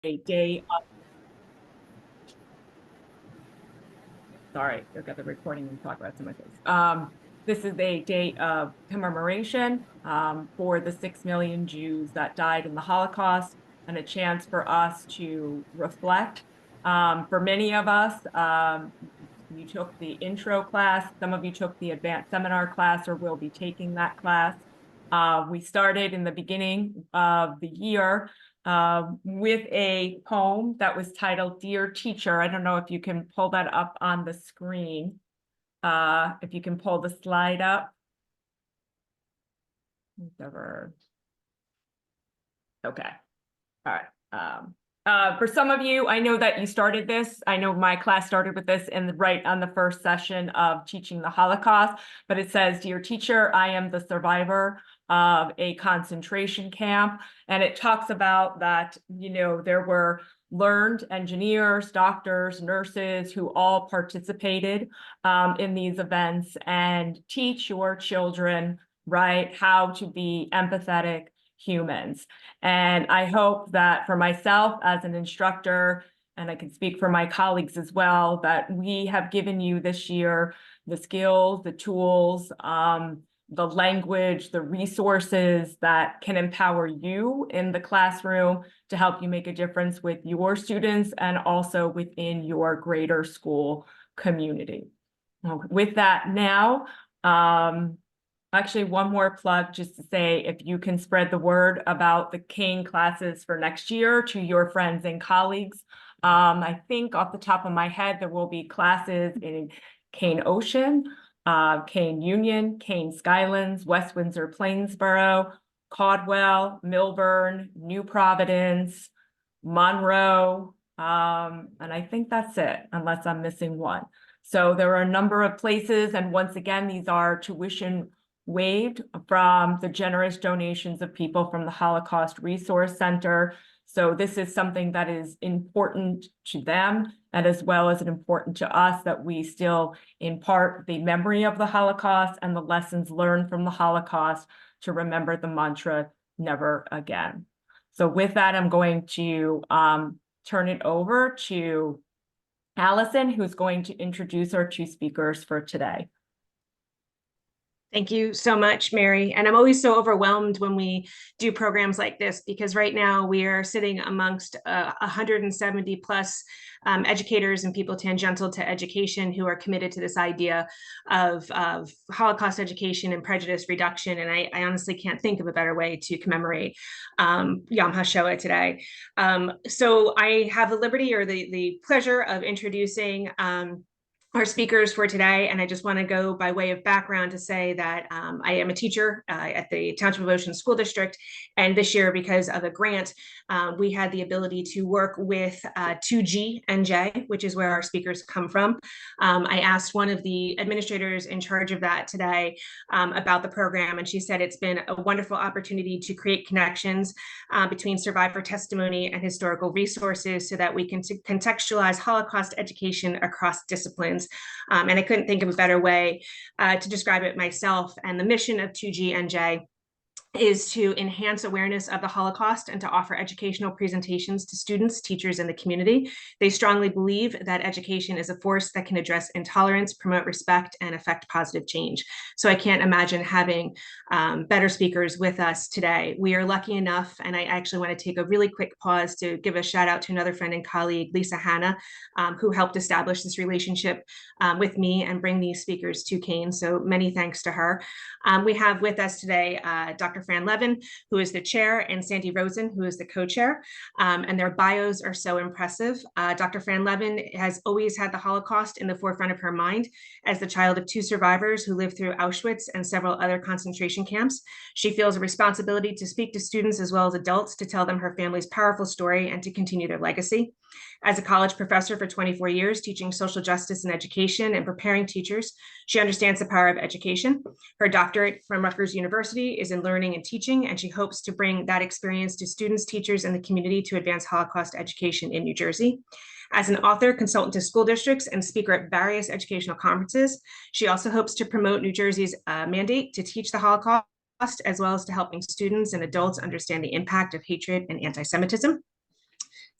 a day of, sorry, I've got the recording in progress in my face. This is a day of commemoration for the 6 million Jews that died in the Holocaust, and a chance for us to reflect. For many of us, you took the intro class, some of you took the advanced seminar class or will be taking that class. We started in the beginning of the year with a poem that was titled Dear Teacher. I don't know if you can pull that up on the screen. If you can pull the slide up. Whichever. Okay. All right. For some of you, I know that you started this. I know my class started with this right on the first session of teaching the Holocaust, but it says, Dear Teacher, I am the survivor of a concentration camp. And it talks about that, there were learned engineers, doctors, nurses who all participated in these events, and teach your children, right, how to be empathetic humans. And I hope that for myself as an instructor, and I can speak for my colleagues as well, that we have given you this year the skills, the tools, the language, the resources that can empower you in the classroom to help you make a difference with your students and also within your greater school community. With that now, actually, one more plug just to say, if you can spread the word about the Kean classes for next year to your friends and colleagues. I think off the top of my head, there will be classes in Kean Ocean, Kean Union, Kean Skylands, West Windsor, Plainsboro, Caldwell, Milburn, New Providence, Monroe, and I think that's it, unless I'm missing one. So there are a number of places, and once again, these are tuition waived from the generous donations of people from the Holocaust Resource Center. So this is something that is important to them, and as well as important to us, that we still impart the memory of the Holocaust and the lessons learned from the Holocaust to remember the mantra, never again. So with that, I'm going to turn it over to Allison, who's going to introduce our two speakers for today. Thank you so much, Mary. And I'm always so overwhelmed when we do programs like this, because right now we are sitting amongst 170 plus educators and people tangential to education who are committed to this idea of Holocaust education and prejudice reduction. And I honestly can't think of a better way to commemorate Yom HaShoah today. So I have the liberty or the pleasure of introducing our speakers for today. And I just want to go by way of background to say that I am a teacher at the Township of Ocean School District. And this year, because of a grant, we had the ability to work with 2GNJ, which is where our speakers come from. I asked one of the administrators in charge of that today about the program, and she said it's been a wonderful opportunity to create connections between survivor testimony and historical resources so that we can contextualize Holocaust education across disciplines. And I couldn't think of a better way to describe it myself. And the mission of 2GNJ is to enhance awareness of the Holocaust and to offer educational presentations to students, teachers, and the community. They strongly believe that education is a force that can address intolerance, promote respect, and affect positive change. So I can't imagine having better speakers with us today. We are lucky enough, and I actually want to take a really quick pause to give a shout out to another friend and colleague, Lisa Hanna, who helped establish this relationship with me and bring these speakers to Kean. So many thanks to her. We have with us today Dr. Fran Levin, who is the chair, and Sandy Rosen, who is the co-chair, and their bios are so impressive. Dr. Fran Levin has always had the Holocaust in the forefront of her mind as the child of two survivors who lived through Auschwitz and several other concentration camps. She feels a responsibility to speak to students as well as adults to tell them her family's powerful story and to continue their legacy. As a college professor for 24 years, teaching social justice and education and preparing teachers, she understands the power of education. Her doctorate from Rutgers University is in learning and teaching, and she hopes to bring that experience to students, teachers, and the community to advance Holocaust education in New Jersey. As an author, consultant to school districts, and speaker at various educational conferences, she also hopes to promote New Jersey's mandate to teach the Holocaust, as well as to helping students and adults understand the impact of hatred and anti-Semitism.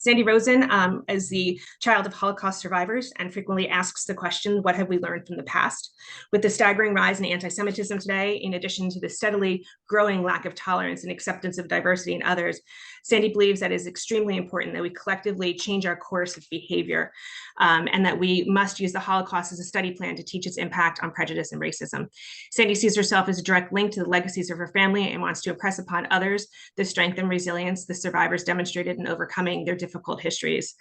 Sandy Rosen is the child of Holocaust survivors and frequently asks the question, what have we learned from the past? With the staggering rise in anti-Semitism today, in addition to the steadily growing lack of tolerance and acceptance of diversity in others, Sandy believes that it is extremely important that we collectively change our course of behavior, and that we must use the Holocaust as a study plan to teach its impact on prejudice and racism. Sandy sees herself as a direct link to the legacies of her family and wants to impress upon others the strength and resilience the survivors demonstrated in overcoming their difficult histories.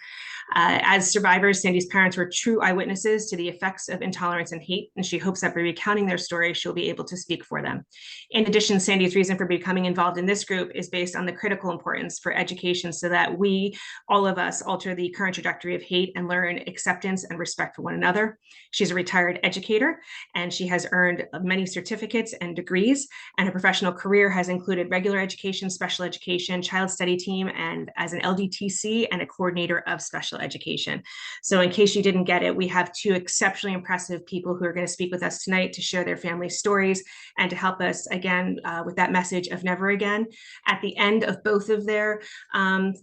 As survivors, Sandy's parents were true eyewitnesses to the effects of intolerance and hate, and she hopes that by recounting their story, she'll be able to speak for them. In addition, Sandy's reason for becoming involved in this group is based on the critical importance for education so that we, all of us, alter the current trajectory of hate and learn acceptance and respect for one another. She's a retired educator, and she has earned many certificates and degrees, and her professional career has included regular education, special education, child study team, and as an LDTC and a coordinator of special education. So in case you didn't get it, we have two exceptionally impressive people who are going to speak with us tonight to share their family stories and to help us again with that message of never again. At the end of both of their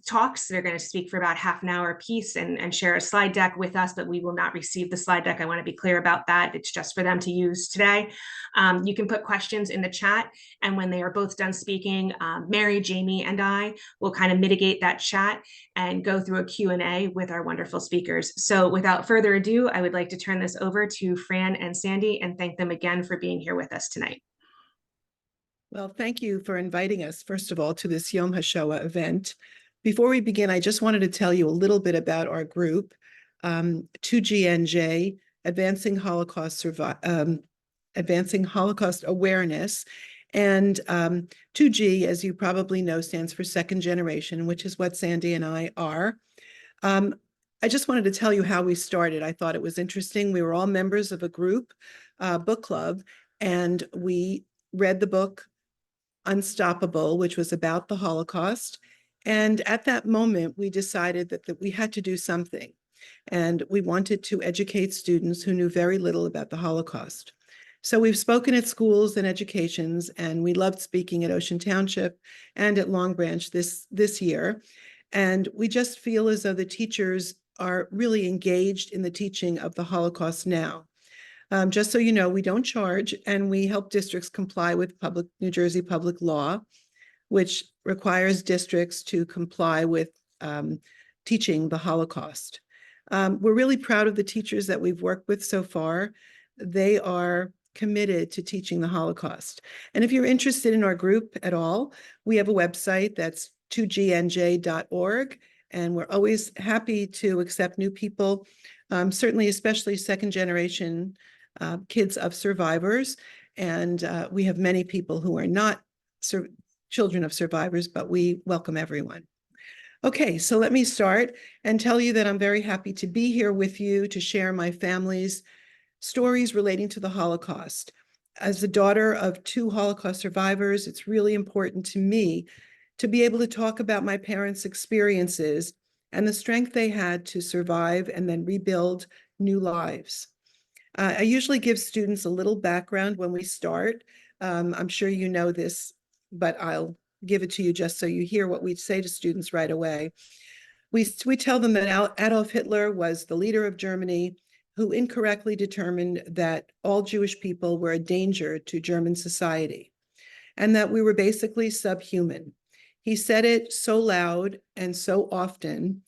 talks, they're going to speak for about half an hour apiece and share a slide deck with us, but we will not receive the slide deck. I want to be clear about that. It's just for them to use today. You can put questions in the chat, and when they are both done speaking, Mary, Jamie, and I will kind of mitigate that chat and go through a Q&A with our wonderful speakers. So without further ado, I would like to turn this over to Fran and Sandy and thank them again for being here with us tonight. Well, thank you for inviting us, first of all, to this Yom HaShoah event. Before we begin, I just wanted to tell you a little bit about our group, 2GNJ, Advancing Holocaust Awareness. And 2G, as you probably know, stands for Second Generation, which is what Sandy and I are. I just wanted to tell you how we started. I thought it was interesting. We were all members of a group, book club, and we read the book Unstoppable, which was about the Holocaust. And at that moment, we decided that we had to do something. And we wanted to educate students who knew very little about the Holocaust. So we've spoken at schools and educations, and we loved speaking at Ocean Township and at Long Branch this year. And we just feel as though the teachers are really engaged in the teaching of the Holocaust now. Just so you know, we don't charge, and we help districts comply with New Jersey public law, which requires districts to comply with teaching the Holocaust. We're really proud of the teachers that we've worked with so far. They are committed to teaching the Holocaust. And if you're interested in our group at all, we have a website that's 2gnj.org, and we're always happy to accept new people, certainly especially second generation kids of survivors. And we have many people who are not children of survivors, but we welcome everyone. Okay, so let me start and tell you that I'm very happy to be here with you to share my family's stories relating to the Holocaust. As the daughter of two Holocaust survivors, it's really important to me to be able to talk about my parents' experiences and the strength they had to survive and then rebuild new lives. I usually give students a little background when we start. I'm sure you know this, but I'll give it to you just so you hear what we say to students right away. We tell them that Adolf Hitler was the leader of Germany who incorrectly determined that all Jewish people were a danger to German society and that we were basically subhuman. He said it so loud and so often,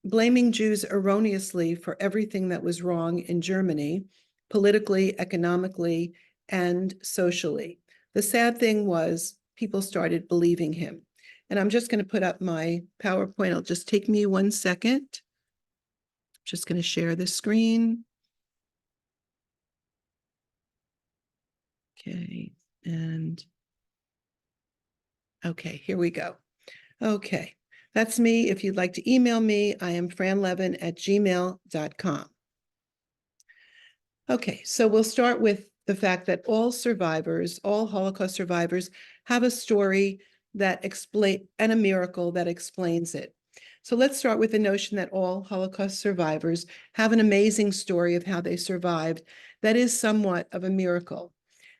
blaming Jews erroneously for everything that was wrong in Germany, politically, economically, and socially. The sad thing was people started believing him. And I'm just going to put up my PowerPoint. It'll just take me 1 second. Just going to share the screen. Okay, and okay, here we go. Okay, that's me. If you'd like to email me, I am franlevin@gmail.com. Okay, so we'll start with the fact that all survivors, all Holocaust survivors, have a story that and a miracle that explains it. So let's start with the notion that all Holocaust survivors have an amazing story of how they survived that is somewhat of a miracle.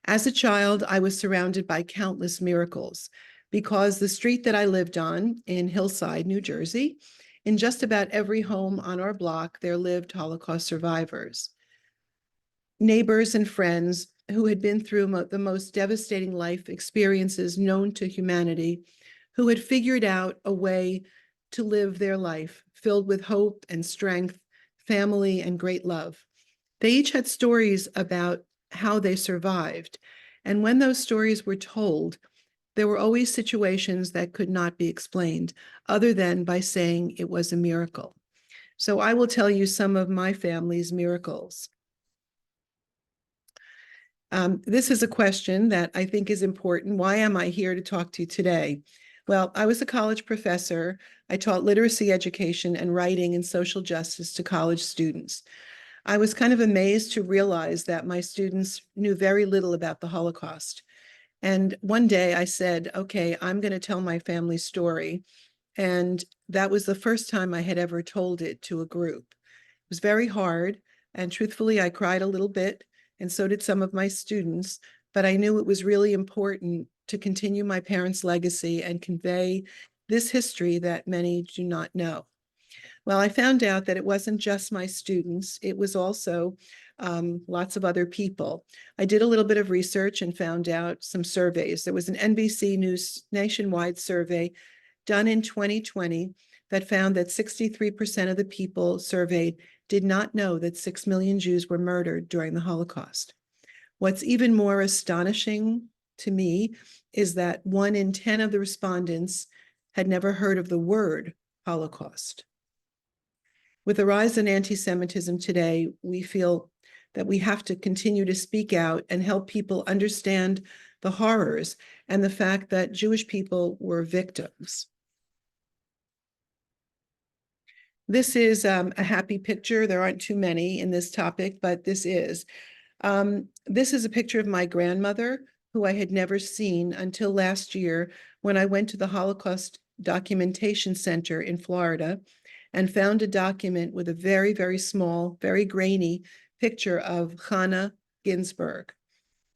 As a child, I was surrounded by countless miracles. because the street that I lived on in Hillside, New Jersey, in just about every home on our block, there lived Holocaust survivors. Neighbors and friends who had been through the most devastating life experiences known to humanity, who had figured out a way to live their life filled with hope and strength, family, and great love. They each had stories about how they survived. And when those stories were told, there were always situations that could not be explained other than by saying it was a miracle. So I will tell you some of my family's miracles. This is a question that I think is important. Why am I here to talk to you today? Well, I was a college professor. I taught literacy education and writing and social justice to college students. I was kind of amazed to realize that my students knew very little about the Holocaust. And one day I said, okay, I'm going to tell my family story. And that was the first time I had ever told it to a group. It was very hard. And truthfully, I cried a little bit, and so did some of my students. But I knew it was really important to continue my parents' legacy and convey this history that many do not know. Well, I found out that it wasn't just my students, it was also lots of other people. I did a little bit of research and found out some surveys. There was an NBC News nationwide survey done in 2020 that found that 63% of the people surveyed did not know that 6 million Jews were murdered during the Holocaust. What's even more astonishing to me is that 1 in 10 of the respondents had never heard of the word Holocaust. With the rise in anti-Semitism today, we feel that we have to continue to speak out and help people understand the horrors and the fact that Jewish people were victims. This is a happy picture. There aren't too many in this topic, but this is. This is a picture of my grandmother, who I had never seen until last year when I went to the Holocaust Documentation Center in Florida and found a document with a very, very small, very grainy picture of Hannah Ginsburg.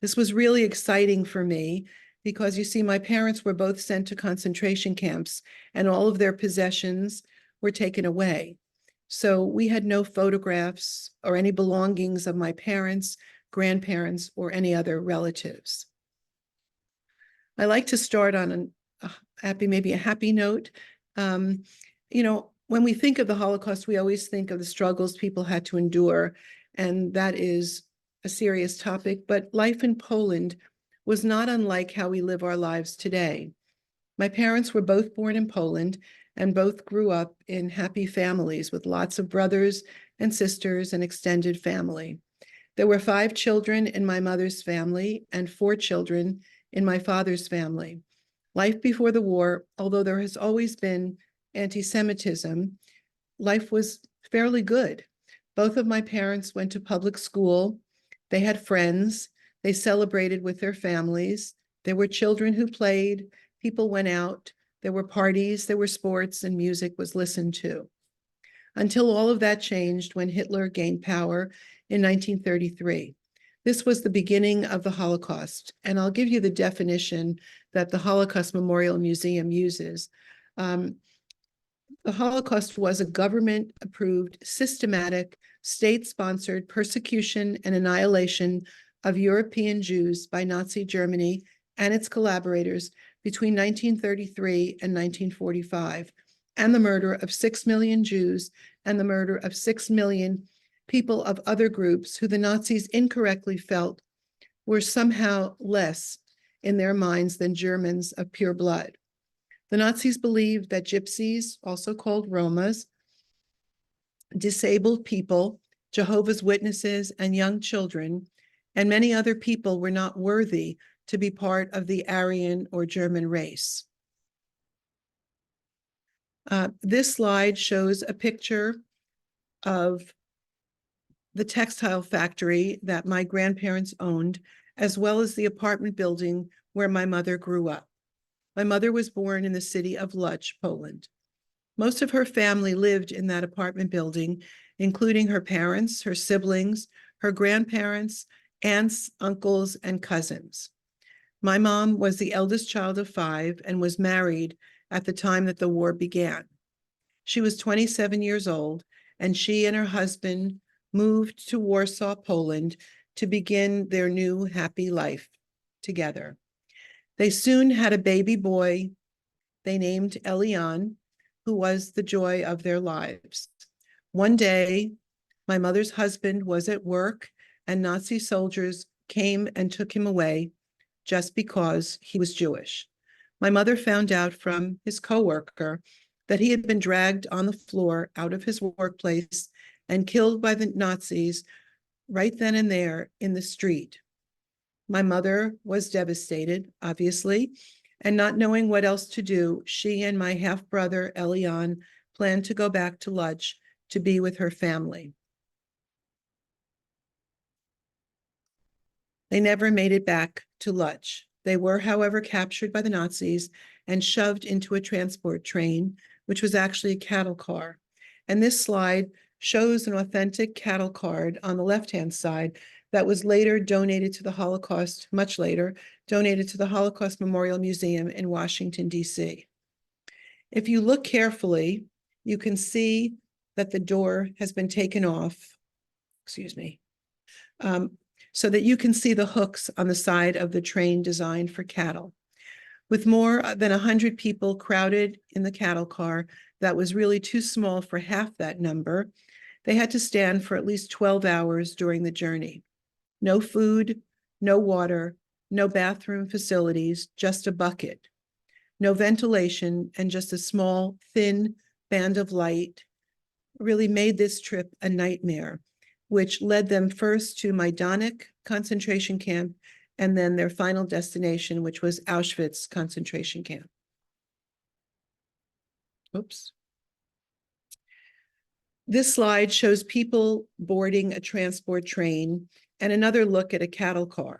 This was really exciting for me because, you see, my parents were both sent to concentration camps and all of their possessions were taken away. So we had no photographs or any belongings of my parents, grandparents, or any other relatives. I like to start on maybe a happy note. You know, when we think of the Holocaust, we always think of the struggles people had to endure, and that is a serious topic, but life in Poland was not unlike how we live our lives today. My parents were both born in Poland and both grew up in happy families with lots of brothers and sisters and extended family. There were 5 children in my mother's family and 4 children in my father's family. Life before the war, although there has always been anti-Semitism, life was fairly good. Both of my parents went to public school. They had friends. They celebrated with their families. There were children who played. People went out. There were parties, there were sports, and music was listened to. Until all of that changed when Hitler gained power in 1933. This was the beginning of the Holocaust, and I'll give you the definition that the Holocaust Memorial Museum uses. The Holocaust was a government-approved, systematic, state-sponsored persecution and annihilation of European Jews by Nazi Germany and its collaborators between 1933 and 1945, and the murder of 6 million Jews and the murder of 6 million people of other groups who the Nazis incorrectly felt were somehow less in their minds than Germans of pure blood. The Nazis believed that gypsies, also called Romas, disabled people, Jehovah's Witnesses, and young children, and many other people were not worthy to be part of the Aryan or German race. This slide shows a picture of the textile factory that my grandparents owned, as well as the apartment building where my mother grew up. My mother was born in the city of Lodz, Poland. Most of her family lived in that apartment building, including her parents, her siblings, her grandparents, aunts, uncles, and cousins. My mom was the eldest child of 5 and was married at the time that the war began. She was 27 years old, and she and her husband moved to Warsaw, Poland, to begin their new happy life together. They soon had a baby boy they named Elian, who was the joy of their lives. One day, my mother's husband was at work, and Nazi soldiers came and took him away just because he was Jewish. My mother found out from his coworker that he had been dragged on the floor out of his workplace and killed by the Nazis right then and there in the street. My mother was devastated, obviously, and not knowing what else to do, she and my half-brother, Elian, planned to go back to Lodz to be with her family. They never made it back to Lodz. They were, however, captured by the Nazis and shoved into a transport train, which was actually a cattle car. And this slide shows an authentic cattle card on the left-hand side that was later donated to the Holocaust, much later, donated to the Holocaust Memorial Museum in Washington, D.C. If you look carefully, you can see that the door has been taken off, so that you can see the hooks on the side of the train designed for cattle. With more than 100 people crowded in the cattle car that was really too small for half that number, they had to stand for at least 12 hours during the journey. No food, no water, no bathroom facilities, just a bucket. No ventilation, and just a small, thin band of light really made this trip a nightmare, which led them first to Majdanek concentration camp and then their final destination, which was Auschwitz concentration camp. Oops. This slide shows people boarding a transport train and another look at a cattle car.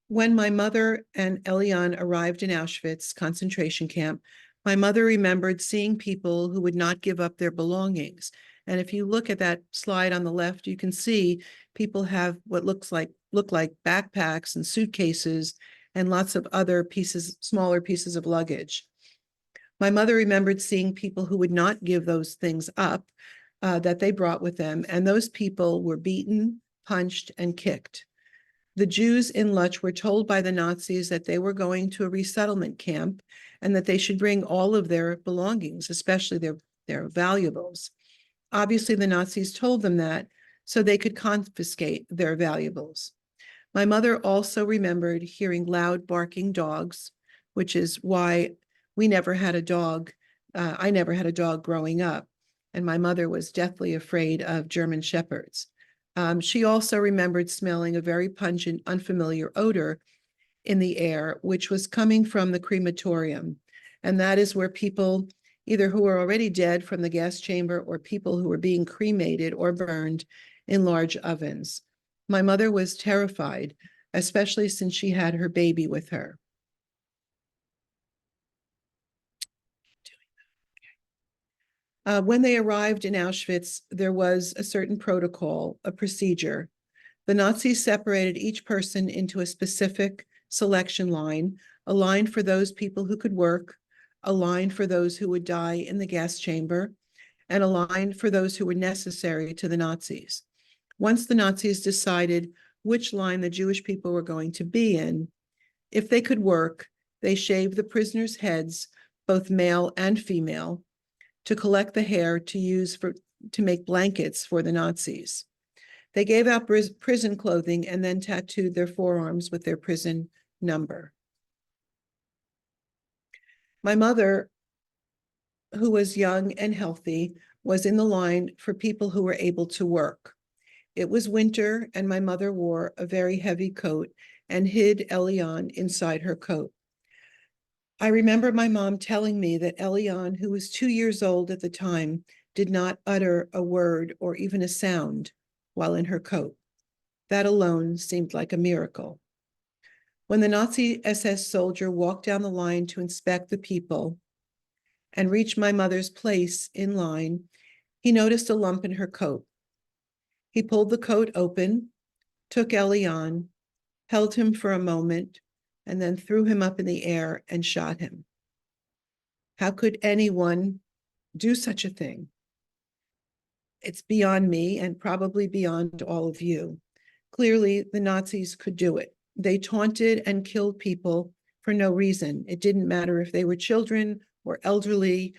When my mother and Elian arrived in Auschwitz concentration camp, my mother remembered seeing people who would not give up their belongings. And if you look at that slide on the left, you can see people have what look like backpacks and suitcases and lots of other smaller pieces of luggage. My mother remembered seeing people who would not give those things up that they brought with them, and those people were beaten, punched, and kicked. The Jews in Lodz were told by the Nazis that they were going to a resettlement camp and that they should bring all of their belongings, especially their valuables. Obviously, the Nazis told them that so they could confiscate their valuables. My mother also remembered hearing loud barking dogs, which is why we never had a dog. I never had a dog growing up, and my mother was deathly afraid of German shepherds. She also remembered smelling a very pungent, unfamiliar odor in the air, which was coming from the crematorium. And that is where people, either who were already dead from the gas chamber or people who were being cremated or burned in large ovens. My mother was terrified, especially since she had her baby with her. When they arrived in Auschwitz, there was a certain protocol, a procedure. The Nazis separated each person into a specific selection line, a line for those people who could work, a line for those who would die in the gas chamber, and a line for those who were necessary to the Nazis. Once the Nazis decided which line the Jewish people were going to be in, if they could work, they shaved the prisoners' heads, both male and female, to collect the hair to use to make blankets for the Nazis. They gave out prison clothing and then tattooed their forearms with their prison number. My mother, who was young and healthy, was in the line for people who were able to work. It was winter, and my mother wore a very heavy coat and hid Elian inside her coat. I remember my mom telling me that Elian, who was 2 years old at the time, did not utter a word or even a sound while in her coat. That alone seemed like a miracle. When the Nazi SS soldier walked down the line to inspect the people and reached my mother's place in line, he noticed a lump in her coat. He pulled the coat open, took Elian, held him for a moment, and then threw him up in the air and shot him. How could anyone do such a thing? It's beyond me and probably beyond all of you. Clearly, the Nazis could do it. They taunted and killed people for no reason. It didn't matter if they were children or elderly.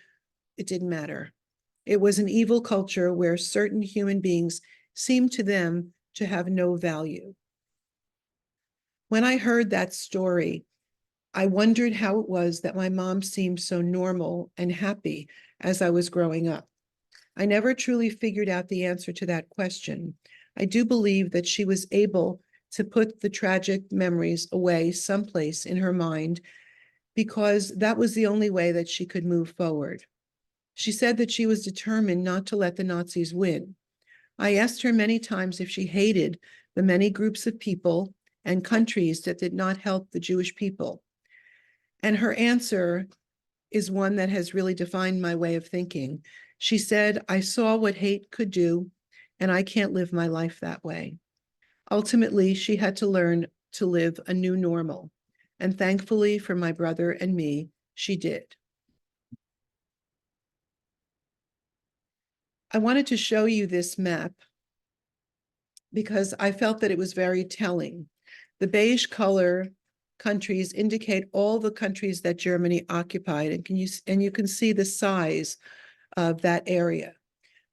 It didn't matter. It was an evil culture where certain human beings seemed to them to have no value. When I heard that story, I wondered how it was that my mom seemed so normal and happy as I was growing up. I never truly figured out the answer to that question. I do believe that she was able to put the tragic memories away someplace in her mind because that was the only way that she could move forward. She said that she was determined not to let the Nazis win. I asked her many times if she hated the many groups of people and countries that did not help the Jewish people. And her answer is one that has really defined my way of thinking. She said, I saw what hate could do, and I can't live my life that way. Ultimately, she had to learn to live a new normal. And thankfully for my brother and me, she did. I wanted to show you this map because I felt that it was very telling. The beige color countries indicate all the countries that Germany occupied, and you can see the size of that area.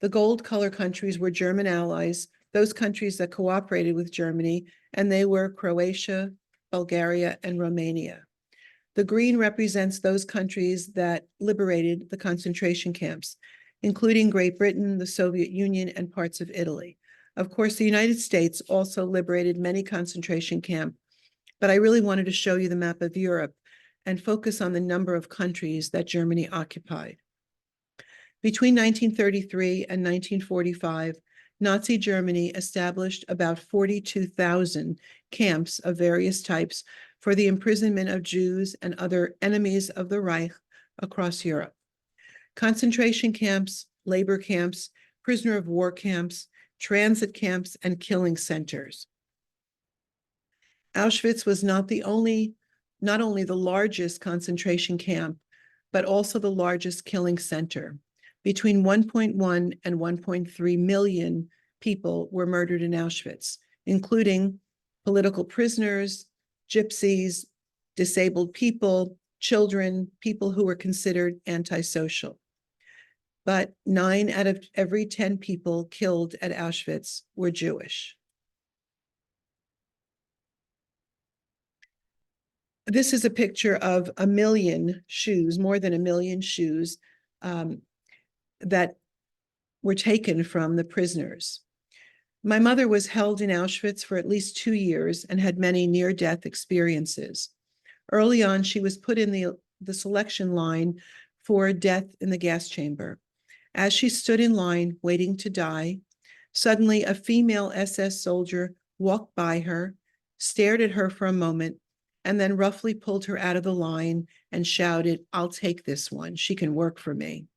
The gold color countries were German allies, those countries that cooperated with Germany, and they were Croatia, Bulgaria, and Romania. The green represents those countries that liberated the concentration camps, including Great Britain, the Soviet Union, and parts of Italy. Of course, the United States also liberated many concentration camps, but I really wanted to show you the map of Europe and focus on the number of countries that Germany occupied. Between 1933 and 1945, Nazi Germany established about 42,000 camps of various types for the imprisonment of Jews and other enemies of the Reich across Europe. Concentration camps, labor camps, prisoner of war camps, transit camps, and killing centers. Auschwitz was not only the largest concentration camp, but also the largest killing center. Between 1.1 and 1.3 million people were murdered in Auschwitz, including political prisoners, gypsies, disabled people, children, people who were considered antisocial. But 9 out of every 10 people killed at Auschwitz were Jewish. This is a picture of 1 million shoes, more than 1 million shoes that were taken from the prisoners. My mother was held in Auschwitz for at least 2 years and had many near-death experiences. Early on, she was put in the selection line for death in the gas chamber. As she stood in line waiting to die, suddenly a female SS soldier walked by her, stared at her for a moment, and then roughly pulled her out of the line and shouted, "I'll take this one. She can work for me."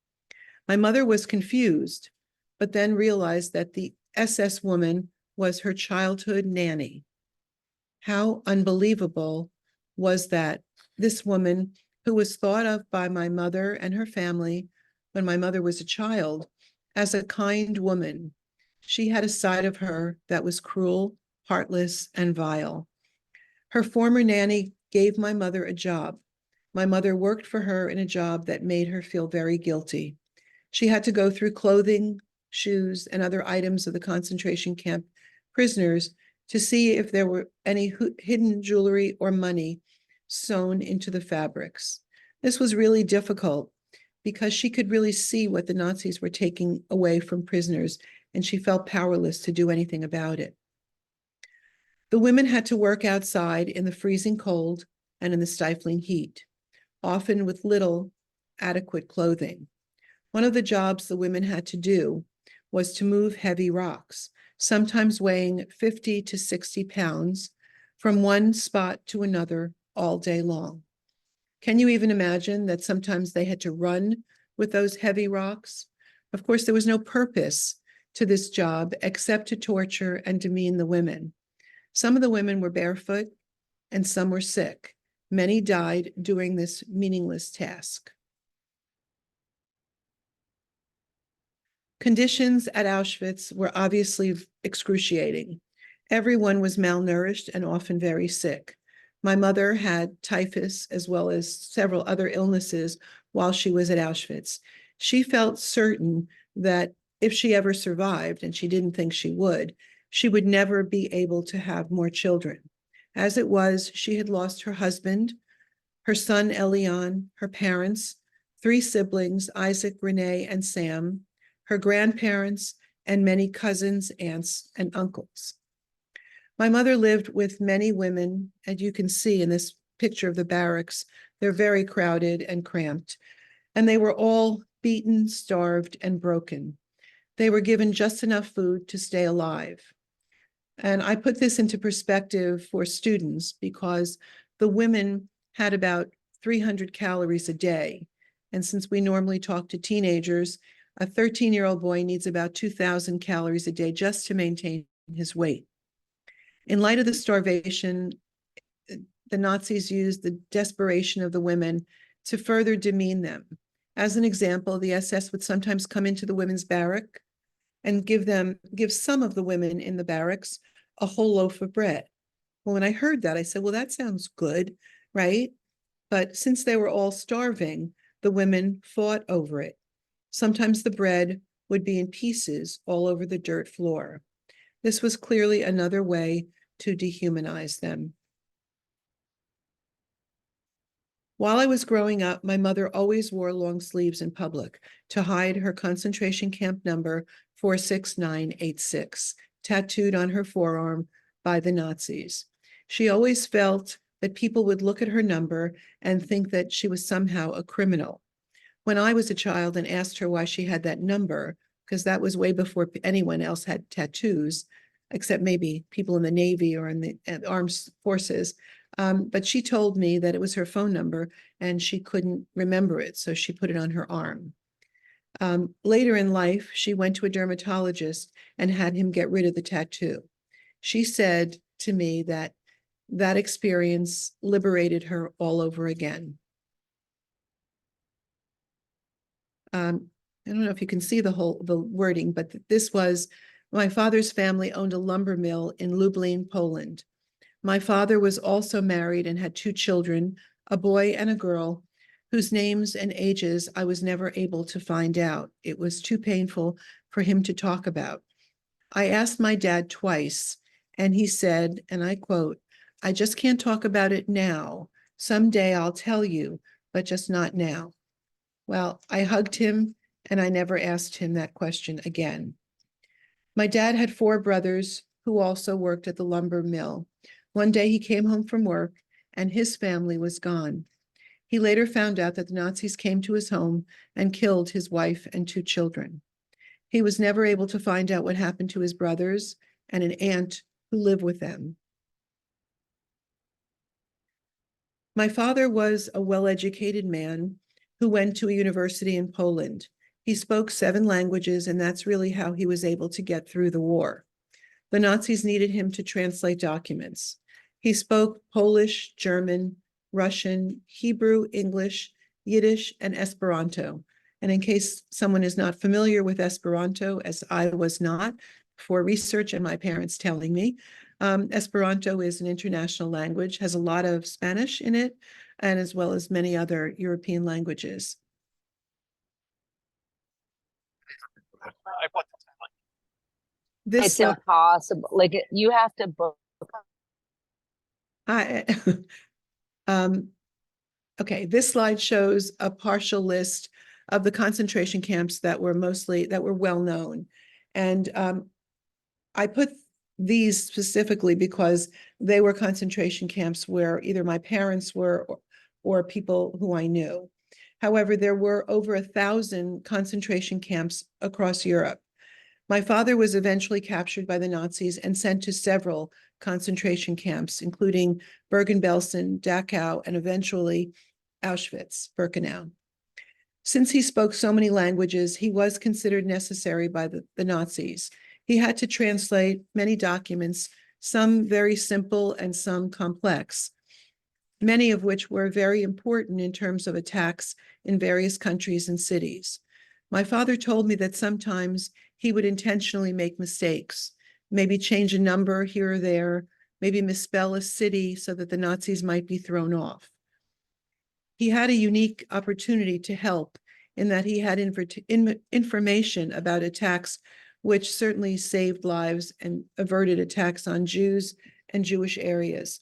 My mother was confused, but then realized that the SS woman was her childhood nanny. How unbelievable was that? This woman, who was thought of by my mother and her family when my mother was a child as a kind woman, she had a side of her that was cruel, heartless, and vile. Her former nanny gave my mother a job. My mother worked for her in a job that made her feel very guilty. She had to go through clothing, shoes, and other items of the concentration camp prisoners to see if there were any hidden jewelry or money sewn into the fabrics. This was really difficult because she could really see what the Nazis were taking away from prisoners, and she felt powerless to do anything about it. The women had to work outside in the freezing cold and in the stifling heat, often with little adequate clothing. One of the jobs the women had to do was to move heavy rocks, sometimes weighing 50 to 60 pounds, from one spot to another all day long. Can you even imagine that sometimes they had to run with those heavy rocks? Of course, there was no purpose to this job except to torture and demean the women. Some of the women were barefoot and some were sick. Many died doing this meaningless task. Conditions at Auschwitz were obviously excruciating. Everyone was malnourished and often very sick. My mother had typhus as well as several other illnesses while she was at Auschwitz. She felt certain that if she ever survived, and she didn't think she would never be able to have more children. As it was, she had lost her husband, her son Elian, her parents, 3 siblings, Isaac, Renee, and Sam, her grandparents, and many cousins, aunts, and uncles. My mother lived with many women, and you can see in this picture of the barracks, they're very crowded and cramped, and they were all beaten, starved, and broken. They were given just enough food to stay alive. And I put this into perspective for students because the women had about 300 calories a day. And since we normally talk to teenagers, a 13-year-old boy needs about 2,000 calories a day just to maintain his weight. In light of the starvation, the Nazis used the desperation of the women to further demean them. As an example, the SS would sometimes come into the women's barrack and give some of the women in the barracks a whole loaf of bread. Well, when I heard that, I said, well, that sounds good, right? But since they were all starving, the women fought over it. Sometimes the bread would be in pieces all over the dirt floor. This was clearly another way to dehumanize them. While I was growing up, my mother always wore long sleeves in public to hide her concentration camp number 46986, tattooed on her forearm by the Nazis. She always felt that people would look at her number and think that she was somehow a criminal. When I was a child and asked her why she had that number, because that was way before anyone else had tattoos, except maybe people in the Navy or in the armed forces, but she told me that it was her phone number and she couldn't remember it, so she put it on her arm. Later in life, she went to a dermatologist and had him get rid of the tattoo. She said to me that that experience liberated her all over again. I don't know if you can see the wording, but this was, my father's family owned a lumber mill in Lublin, Poland. My father was also married and had 2 children, a boy and a girl, whose names and ages I was never able to find out. It was too painful for him to talk about. I asked my dad twice, and he said, and I quote, "I just can't talk about it now. Someday I'll tell you, but just not now." Well, I hugged him, and I never asked him that question again. My dad had 4 brothers who also worked at the lumber mill. One day he came home from work, and his family was gone. He later found out that the Nazis came to his home and killed his wife and 2 children. He was never able to find out what happened to his brothers and an aunt who lived with them. My father was a well-educated man who went to a university in Poland. He spoke 7 languages, and that's really how he was able to get through the war. The Nazis needed him to translate documents. He spoke Polish, German, Russian, Hebrew, English, Yiddish, and Esperanto. And in case someone is not familiar with Esperanto, as I was not, for research and my parents telling me, Esperanto is an international language, has a lot of Spanish in it, and as well as many other European languages. It's impossible. Like you have to book. Okay, this slide shows a partial list of the concentration camps that were well known. And I put these specifically because they were concentration camps where either my parents were or people who I knew. However, there were over 1,000 concentration camps across Europe. My father was eventually captured by the Nazis and sent to several concentration camps, including Bergen-Belsen, Dachau, and eventually Auschwitz, Birkenau. Since he spoke so many languages, he was considered necessary by the Nazis. He had to translate many documents, some very simple and some complex. many of which were very important in terms of attacks in various countries and cities. My father told me that sometimes he would intentionally make mistakes, maybe change a number here or there, maybe misspell a city so that the Nazis might be thrown off. He had a unique opportunity to help in that he had information about attacks which certainly saved lives and averted attacks on Jews and Jewish areas.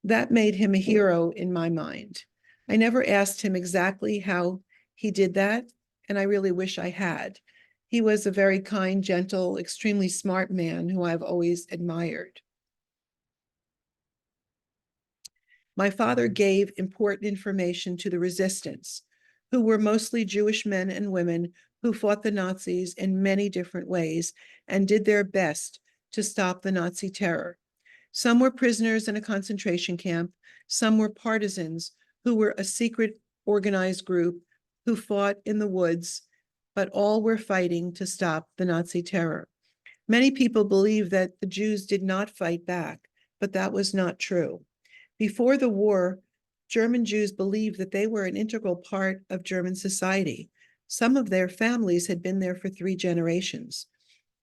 That made him a hero in my mind. I never asked him exactly how he did that, and I really wish I had. He was a very kind, gentle, extremely smart man who I've always admired. My father gave important information to the resistance, who were mostly Jewish men and women who fought the Nazis in many different ways and did their best to stop the Nazi terror. Some were prisoners in a concentration camp. Some were partisans who were a secret organized group who fought in the woods, but all were fighting to stop the Nazi terror. Many people believe that the Jews did not fight back, but that was not true. Before the war, German Jews believed that they were an integral part of German society. Some of their families had been there for 3 generations.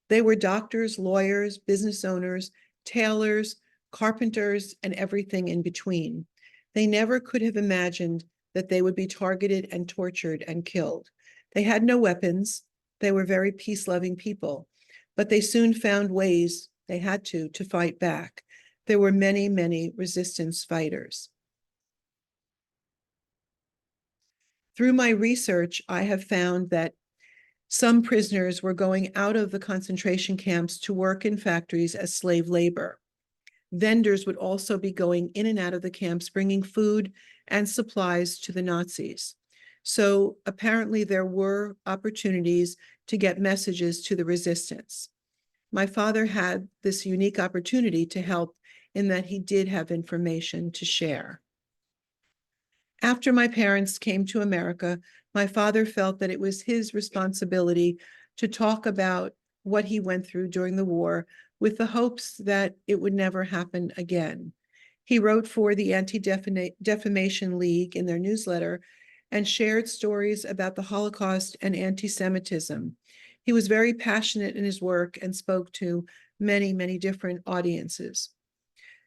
They were doctors, lawyers, business owners, tailors, carpenters, and everything in between. They never could have imagined that they would be targeted and tortured and killed. They had no weapons. They were very peace-loving people, but they soon found ways, they had to fight back. There were many, many resistance fighters. Through my research, I have found that some prisoners were going out of the concentration camps to work in factories as slave labor. Vendors would also be going in and out of the camps, bringing food and supplies to the Nazis. So apparently there were opportunities to get messages to the resistance. My father had this unique opportunity to help in that he did have information to share. After my parents came to America, my father felt that it was his responsibility to talk about what he went through during the war with the hopes that it would never happen again. He wrote for the Anti-Defamation League in their newsletter and shared stories about the Holocaust and anti-Semitism. He was very passionate in his work and spoke to many, many different audiences.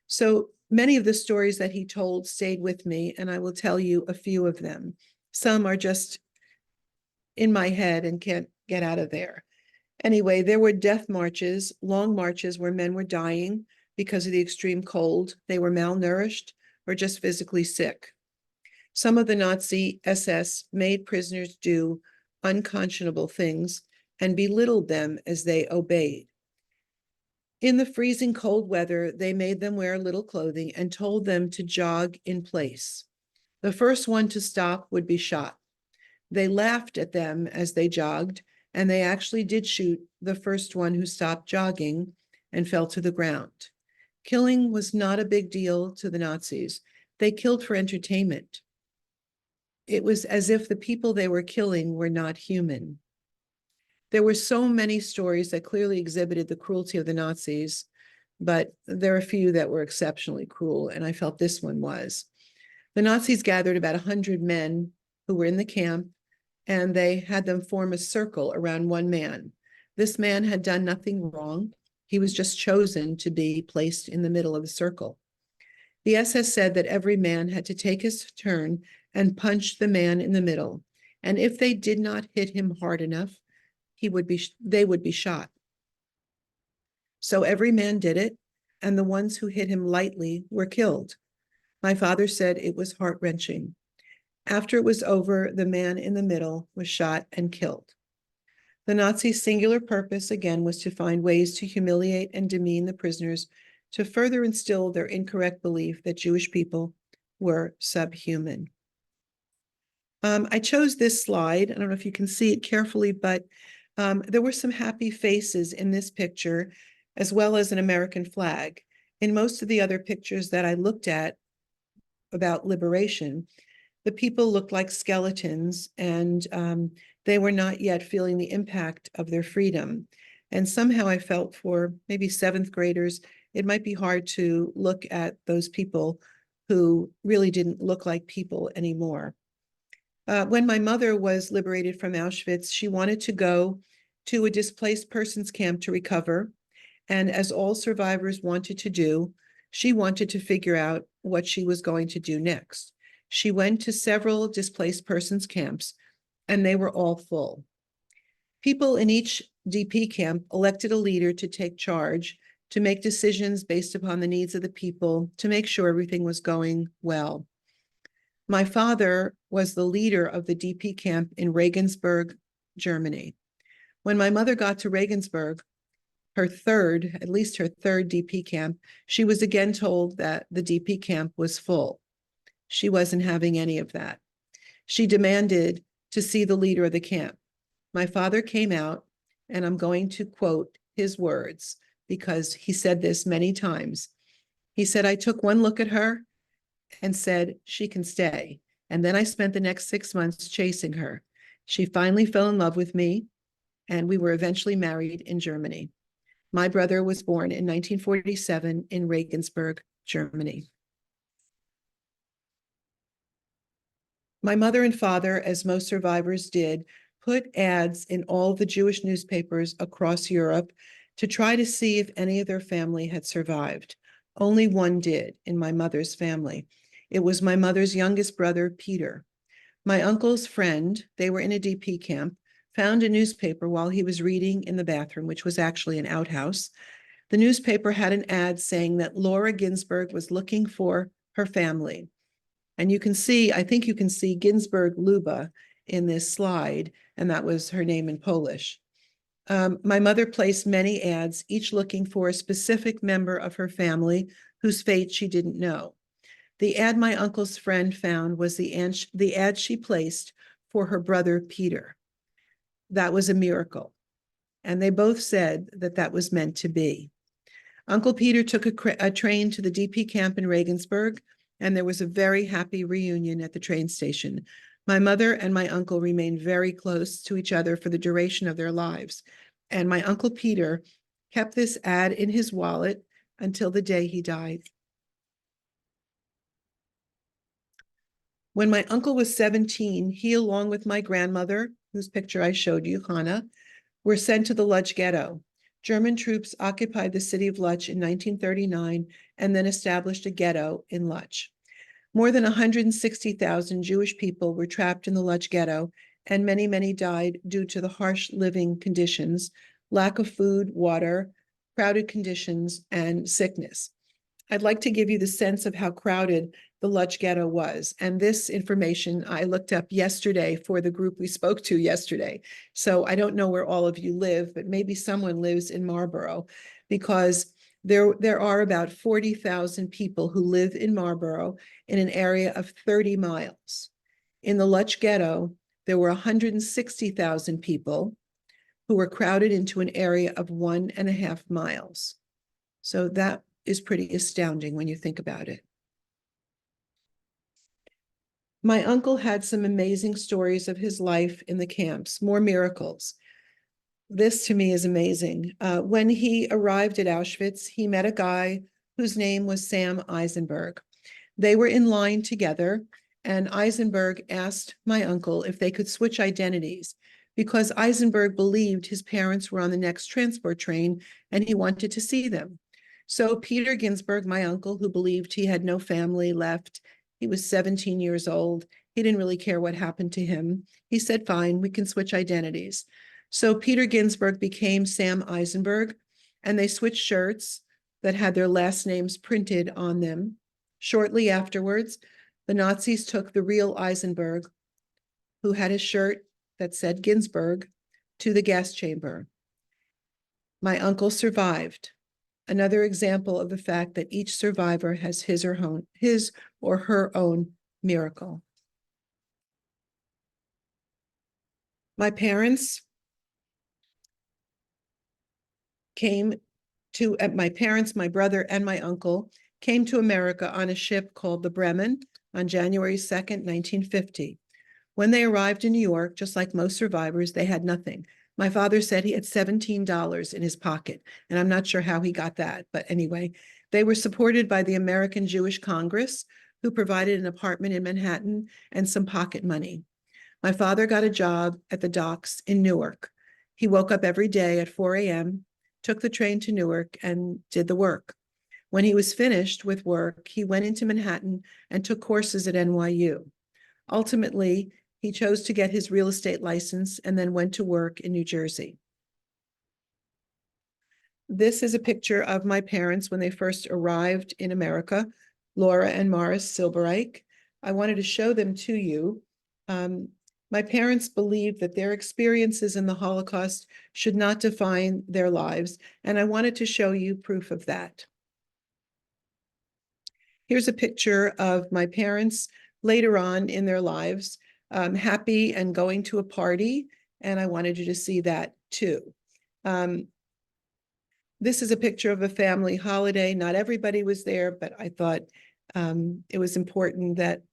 So many of the stories that he told stayed with me, and I will tell you a few of them. Some are just in my head and can't get out of there. Anyway, there were death marches, long marches where men were dying because of the extreme cold. They were malnourished or just physically sick. Some of the Nazi SS made prisoners do unconscionable things and belittled them as they obeyed. In the freezing cold weather, they made them wear little clothing and told them to jog in place. The first one to stop would be shot. They laughed at them as they jogged, and they actually did shoot the first one who stopped jogging and fell to the ground. Killing was not a big deal to the Nazis. They killed for entertainment. It was as if the people they were killing were not human. There were so many stories that clearly exhibited the cruelty of the Nazis, but there are a few that were exceptionally cruel, and I felt this one was. The Nazis gathered about 100 men who were in the camp, and they had them form a circle around one man. This man had done nothing wrong. He was just chosen to be placed in the middle of the circle. The SS said that every man had to take his turn and punch the man in the middle, and if they did not hit him hard enough, they would be shot. So every man did it, and the ones who hit him lightly were killed. My father said it was heart-wrenching. After it was over, the man in the middle was shot and killed. The Nazis' singular purpose, again, was to find ways to humiliate and demean the prisoners to further instill their incorrect belief that Jewish people were subhuman. I chose this slide. I don't know if you can see it carefully, but there were some happy faces in this picture, as well as an American flag. In most of the other pictures that I looked at about liberation, the people looked like skeletons, and they were not yet feeling the impact of their freedom. And somehow I felt for maybe 7th graders, it might be hard to look at those people who really didn't look like people anymore. When my mother was liberated from Auschwitz, she wanted to go to a displaced persons camp to recover. And as all survivors wanted to do, she wanted to figure out what she was going to do next. She went to several displaced persons camps, and they were all full. People in each DP camp elected a leader to take charge, to make decisions based upon the needs of the people, to make sure everything was going well. My father was the leader of the DP camp in Regensburg, Germany. When my mother got to Regensburg, at least her third DP camp, she was again told that the DP camp was full. She wasn't having any of that. She demanded to see the leader of the camp. My father came out, and I'm going to quote his words because he said this many times. He said, "I took one look at her and said, she can stay. And then I spent the next 6 months chasing her. She finally fell in love with me, and we were eventually married in Germany." My brother was born in 1947 in Regensburg, Germany. My mother and father, as most survivors did, put ads in all the Jewish newspapers across Europe to try to see if any of their family had survived. Only one did in my mother's family. It was my mother's youngest brother, Peter. My uncle's friend, they were in a DP camp, found a newspaper while he was reading in the bathroom, which was actually an outhouse. The newspaper had an ad saying that Laura Ginsburg was looking for her family. And you can see, I think you can see Ginsburg Luba in this slide, and that was her name in Polish. My mother placed many ads, each looking for a specific member of her family whose fate she didn't know. The ad my uncle's friend found was the ad she placed for her brother, Peter. That was a miracle. And they both said that that was meant to be. Uncle Peter took a train to the DP camp in Regensburg, and there was a very happy reunion at the train station. My mother and my uncle remained very close to each other for the duration of their lives. And my Uncle Peter kept this ad in his wallet until the day he died. When my uncle was 17, he, along with my grandmother, whose picture I showed you, Hannah, were sent to the Lodz ghetto. German troops occupied the city of Lodz in 1939 and then established a ghetto in Lodz. More than 160,000 Jewish people were trapped in the Lodz ghetto, and many, many died due to the harsh living conditions, lack of food, water, crowded conditions, and sickness. I'd like to give you the sense of how crowded the Lodz ghetto was. And this information I looked up yesterday for the group we spoke to yesterday. So I don't know where all of you live, but maybe someone lives in Marlborough, because there are about 40,000 people who live in Marlborough in an area of 30 miles. In the Lodz ghetto, there were 160,000 people who were crowded into an area of 1.5 miles. So that is pretty astounding when you think about it. My uncle had some amazing stories of his life in the camps, more miracles. This to me is amazing. When he arrived at Auschwitz, he met a guy whose name was Sam Eisenberg. They were in line together, and Eisenberg asked my uncle if they could switch identities, because Eisenberg believed his parents were on the next transport train and he wanted to see them. So Peter Ginsburg, my uncle, who believed he had no family left, he was 17 years old. He didn't really care what happened to him. He said, fine, we can switch identities. So Peter Ginsburg became Sam Eisenberg, and they switched shirts that had their last names printed on them. Shortly afterwards, the Nazis took the real Eisenberg, who had a shirt that said Ginsburg, to the gas chamber. My uncle survived. Another example of the fact that each survivor has his or her own miracle. My parents my brother and my uncle came to America on a ship called the Bremen on January 2nd, 1950. When they arrived in New York, just like most survivors, they had nothing. My father said he had $17 in his pocket, and I'm not sure how he got that, but anyway, they were supported by the American Jewish Congress, who provided an apartment in Manhattan and some pocket money. My father got a job at the docks in Newark. He woke up every day at 4 a.m., took the train to Newark, and did the work. When he was finished with work, he went into Manhattan and took courses at NYU. Ultimately, he chose to get his real estate license and then went to work in New Jersey. This is a picture of my parents when they first arrived in America, Laura and Morris Silberreich. I wanted to show them to you. My parents believed that their experiences in the Holocaust should not define their lives, and I wanted to show you proof of that. Here's a picture of my parents later on in their lives, happy and going to a party, and I wanted you to see that too. This is a picture of a family holiday. Not everybody was there, but I thought it was important that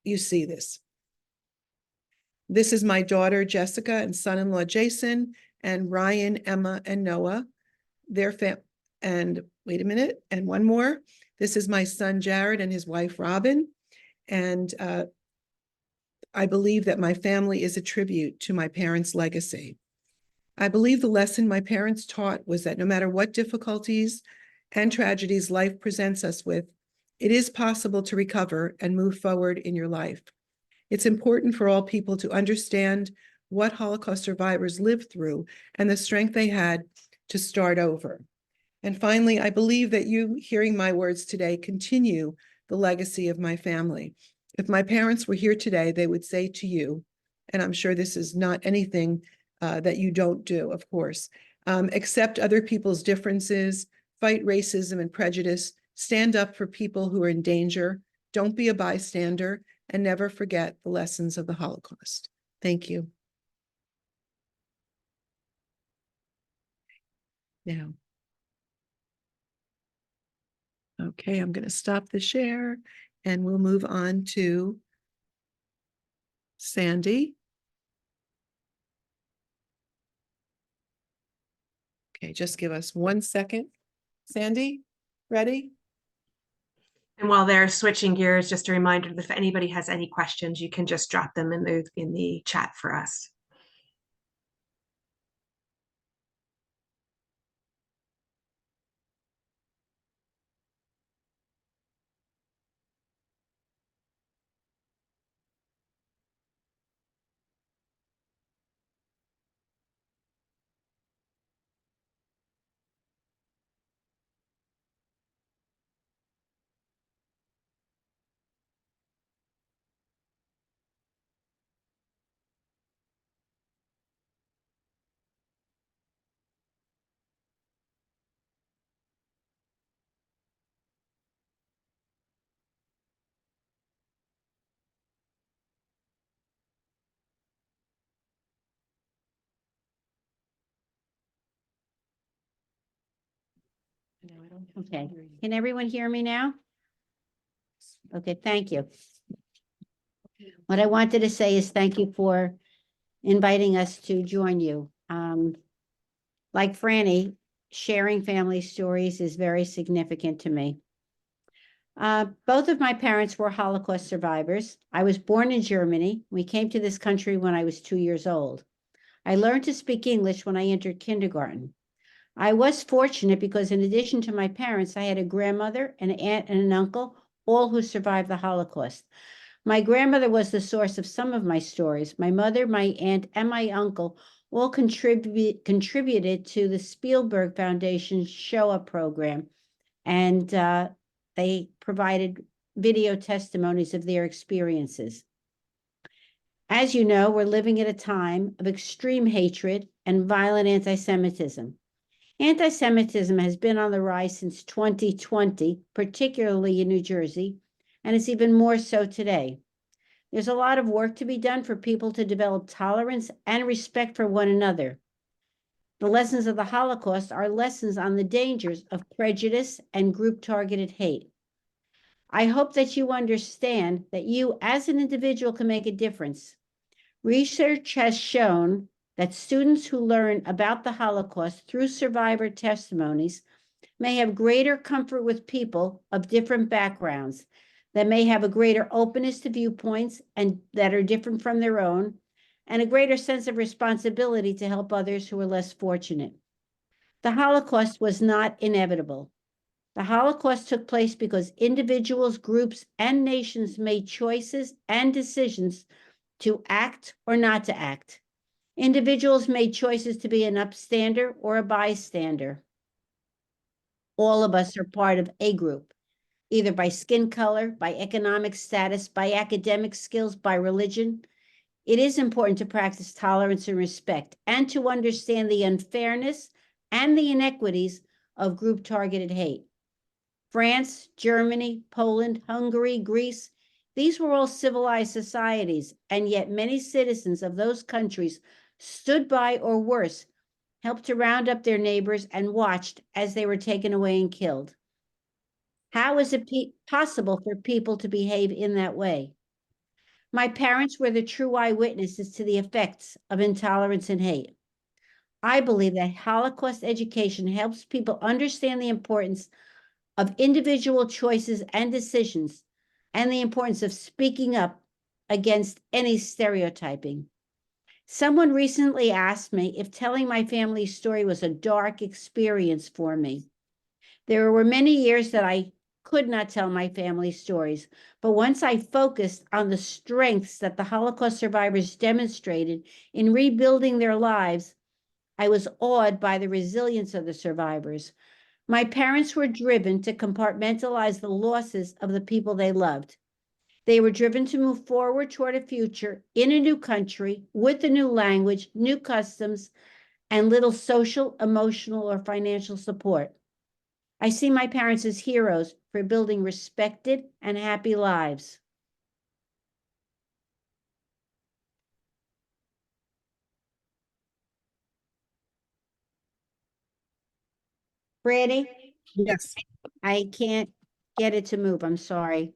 you see this. This is my daughter, Jessica, and son-in-law, Jason, and Ryan, Emma, and Noah. And wait a minute, and one more. This is my son, Jared, and his wife, Robin. And I believe that my family is a tribute to my parents' legacy. I believe the lesson my parents taught was that no matter what difficulties and tragedies life presents us with, it is possible to recover and move forward in your life. It's important for all people to understand what Holocaust survivors lived through and the strength they had to start over. And finally, I believe that you hearing my words today continue the legacy of my family. If my parents were here today, they would say to you, and I'm sure this is not anything that you don't do, of course, accept other people's differences, fight racism and prejudice, stand up for people who are in danger, don't be a bystander, and never forget the lessons of the Holocaust. Thank you. Now. Okay, I'm going to stop the share and we'll move on to Sandy. Okay, just give us 1 second. Sandy, ready? And while they're switching gears, just a reminder that if anybody has any questions, you can just drop them in the chat for us. Okay, can everyone hear me now? Okay, thank you. What I wanted to say is thank you for inviting us to join you. Like Franny, sharing family stories is very significant to me. Both of my parents were Holocaust survivors. I was born in Germany. We came to this country when I was 2 years old. I learned to speak English when I entered kindergarten. I was fortunate because in addition to my parents, I had a grandmother, an aunt, and an uncle, all who survived the Holocaust. My grandmother was the source of some of my stories. My mother, my aunt, and my uncle all contributed to the Spielberg Foundation's Shoah program, and they provided video testimonies of their experiences. As you know, we're living at a time of extreme hatred and violent anti-Semitism. Anti-Semitism has been on the rise since 2020, particularly in New Jersey, and it's even more so today. There's a lot of work to be done for people to develop tolerance and respect for one another. The lessons of the Holocaust are lessons on the dangers of prejudice and group-targeted hate. I hope that you understand that you as an individual can make a difference. Research has shown that students who learn about the Holocaust through survivor testimonies may have greater comfort with people of different backgrounds. that may have a greater openness to viewpoints and that are different from their own, and a greater sense of responsibility to help others who are less fortunate. The Holocaust was not inevitable. The Holocaust took place because individuals, groups, and nations made choices and decisions to act or not to act. Individuals made choices to be an upstander or a bystander. All of us are part of a group, either by skin color, by economic status, by academic skills, by religion. It is important to practice tolerance and respect and to understand the unfairness and the inequities of group-targeted hate. France, Germany, Poland, Hungary, Greece, these were all civilized societies, and yet many citizens of those countries stood by, or worse, helped to round up their neighbors and watched as they were taken away and killed. How is it possible for people to behave in that way? My parents were the true eyewitnesses to the effects of intolerance and hate. I believe that Holocaust education helps people understand the importance of individual choices and decisions, and the importance of speaking up against any stereotyping. Someone recently asked me if telling my family's story was a dark experience for me. There were many years that I could not tell my family stories, but once I focused on the strengths that the Holocaust survivors demonstrated in rebuilding their lives, I was awed by the resilience of the survivors. My parents were driven to compartmentalize the losses of the people they loved. They were driven to move forward toward a future in a new country with a new language, new customs, and little social, emotional, or financial support. I see my parents as heroes for building respected and happy lives. Brandy, Yes. I can't get it to move. I'm sorry.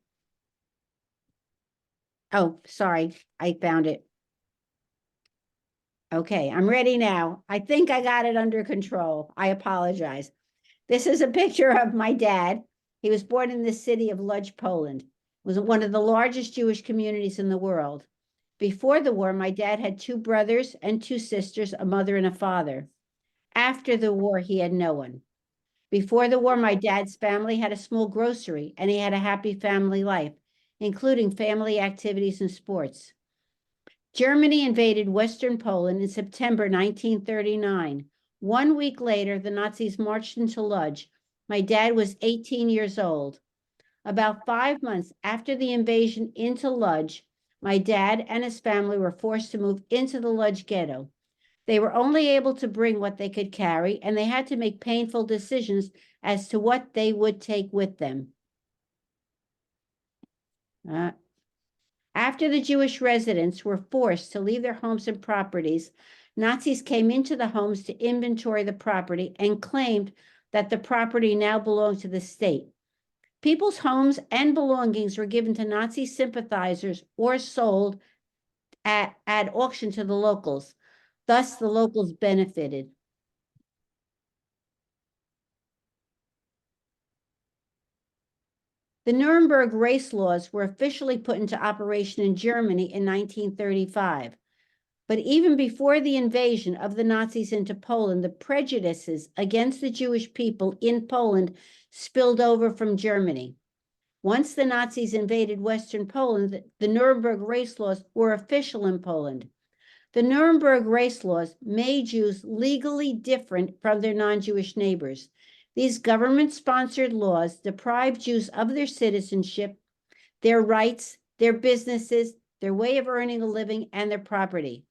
Oh, sorry. I found it. Okay, I'm ready now. I think I got it under control. I apologize. This is a picture of my dad. He was born in the city of Lodz, Poland. It was one of the largest Jewish communities in the world. Before the war, my dad had 2 brothers and 2 sisters, a mother and a father. After the war, he had no one. Before the war, my dad's family had a small grocery, and he had a happy family life, including family activities and sports. Germany invaded Western Poland in September 1939. 1 week later, the Nazis marched into Lodz. My dad was 18 years old. About 5 months after the invasion into Lodz, my dad and his family were forced to move into the Lodz ghetto. They were only able to bring what they could carry, and they had to make painful decisions as to what they would take with them. After the Jewish residents were forced to leave their homes and properties, Nazis came into the homes to inventory the property and claimed that the property now belonged to the state. People's homes and belongings were given to Nazi sympathizers or sold at auction to the locals. Thus, the locals benefited. The Nuremberg race laws were officially put into operation in Germany in 1935. But even before the invasion of the Nazis into Poland, the prejudices against the Jewish people in Poland spilled over from Germany. Once the Nazis invaded Western Poland, the Nuremberg race laws were official in Poland. The Nuremberg race laws made Jews legally different from their non-Jewish neighbors. These government-sponsored laws deprived Jews of their citizenship, their rights, their businesses, their way of earning a living, and their property.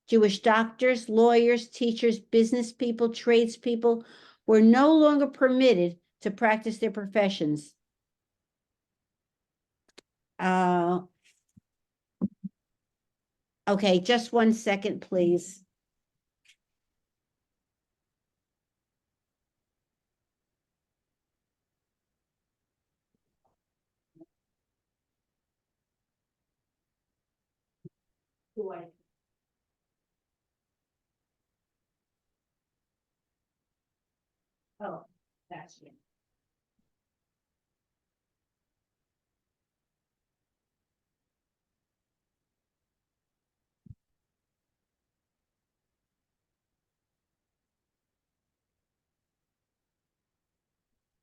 Jewish doctors, lawyers, teachers, business people, tradespeople were no longer permitted to practice their professions. Okay, just 1 second, please. Oh, that's it.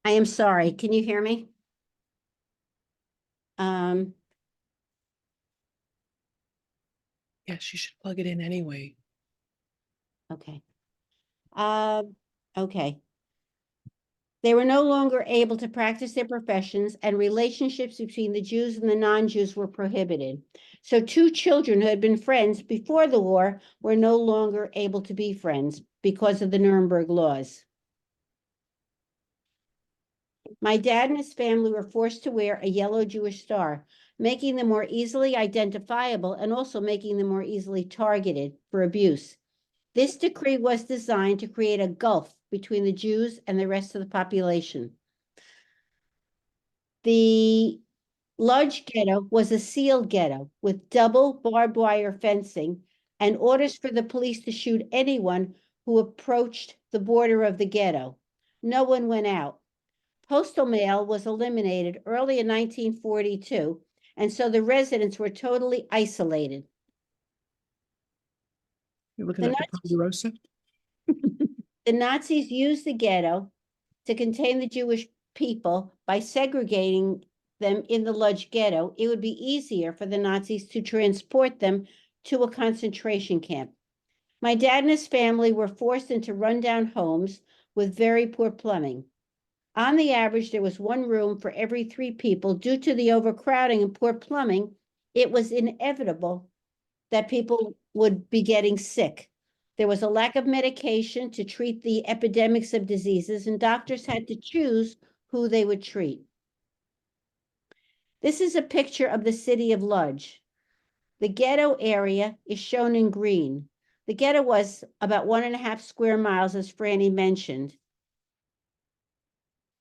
I am sorry. Can you hear me? Yes, you should plug it in anyway. Okay. Okay. They were no longer able to practice their professions, and relationships between the Jews and the non-Jews were prohibited. So 2 children who had been friends before the war were no longer able to be friends because of the Nuremberg laws. My dad and his family were forced to wear a yellow Jewish star, making them more easily identifiable and also making them more easily targeted for abuse. This decree was designed to create a gulf between the Jews and the rest of the population. The Lodz ghetto was a sealed ghetto with double barbed wire fencing and orders for the police to shoot anyone who approached the border of the ghetto. No one went out. Postal mail was eliminated early in 1942, and so the residents were totally isolated. You're looking The at the Ponderosa? The Nazis used the ghetto to contain the Jewish people by segregating them in the Lodz ghetto. It would be easier for the Nazis to transport them to a concentration camp. My dad and his family were forced into rundown homes with very poor plumbing. On the average, there was 1 room for every 3 people. Due to the overcrowding and poor plumbing, it was inevitable that people would be getting sick. There was a lack of medication to treat the epidemics of diseases, and doctors had to choose who they would treat. This is a picture of the city of Lodz. The ghetto area is shown in green. The ghetto was about 1.5 square miles, as Franny mentioned.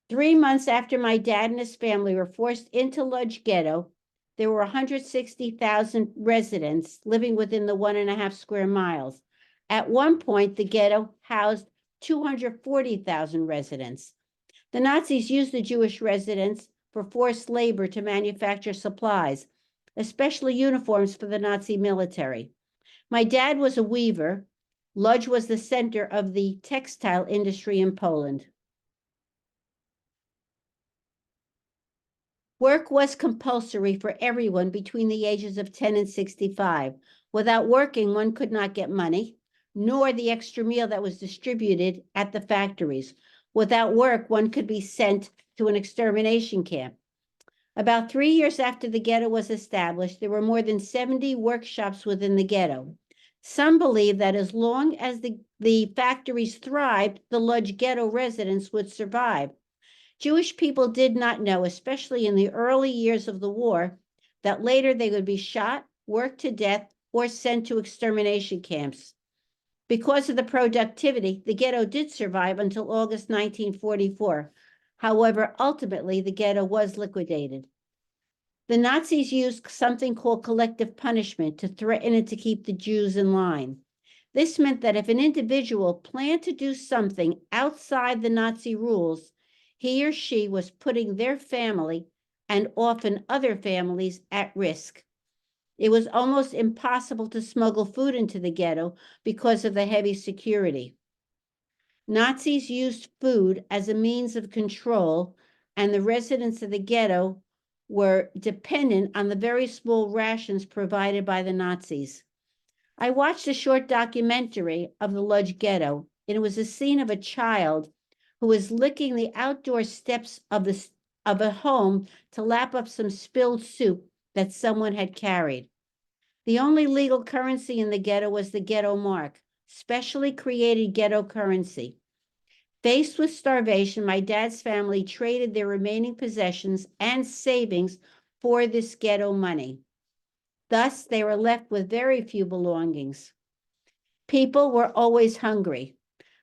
3 months after my dad and his family were forced into Lodz ghetto, there were 160,000 residents living within the 1.5 square miles. At one point, the ghetto housed 240,000 residents. The Nazis used the Jewish residents for forced labor to manufacture supplies, especially uniforms for the Nazi military. My dad was a weaver. Lodz was the center of the textile industry in Poland. Work was compulsory for everyone between the ages of 10 and 65. Without working, one could not get money, nor the extra meal that was distributed at the factories. Without work, one could be sent to an extermination camp. About 3 years after the ghetto was established, there were more than 70 workshops within the ghetto. Some believe that as long as the factories thrived, the Lodz ghetto residents would survive. Jewish people did not know, especially in the early years of the war, that later they would be shot, worked to death, or sent to extermination camps. Because of the productivity, the ghetto did survive until August 1944. However, ultimately, the ghetto was liquidated. The Nazis used something called collective punishment to threaten and to keep the Jews in line. This meant that if an individual planned to do something outside the Nazi rules, he or she was putting their family and often other families at risk. It was almost impossible to smuggle food into the ghetto because of the heavy security. Nazis used food as a means of control, and the residents of the ghetto were dependent on the very small rations provided by the Nazis. I watched a short documentary of the Lodz ghetto, and it was a scene of a child who was licking the outdoor steps of a home to lap up some spilled soup that someone had carried. The only legal currency in the ghetto was the ghetto mark, specially created ghetto currency. Faced with starvation, my dad's family traded their remaining possessions and savings for this ghetto money. Thus, they were left with very few belongings. People were always hungry.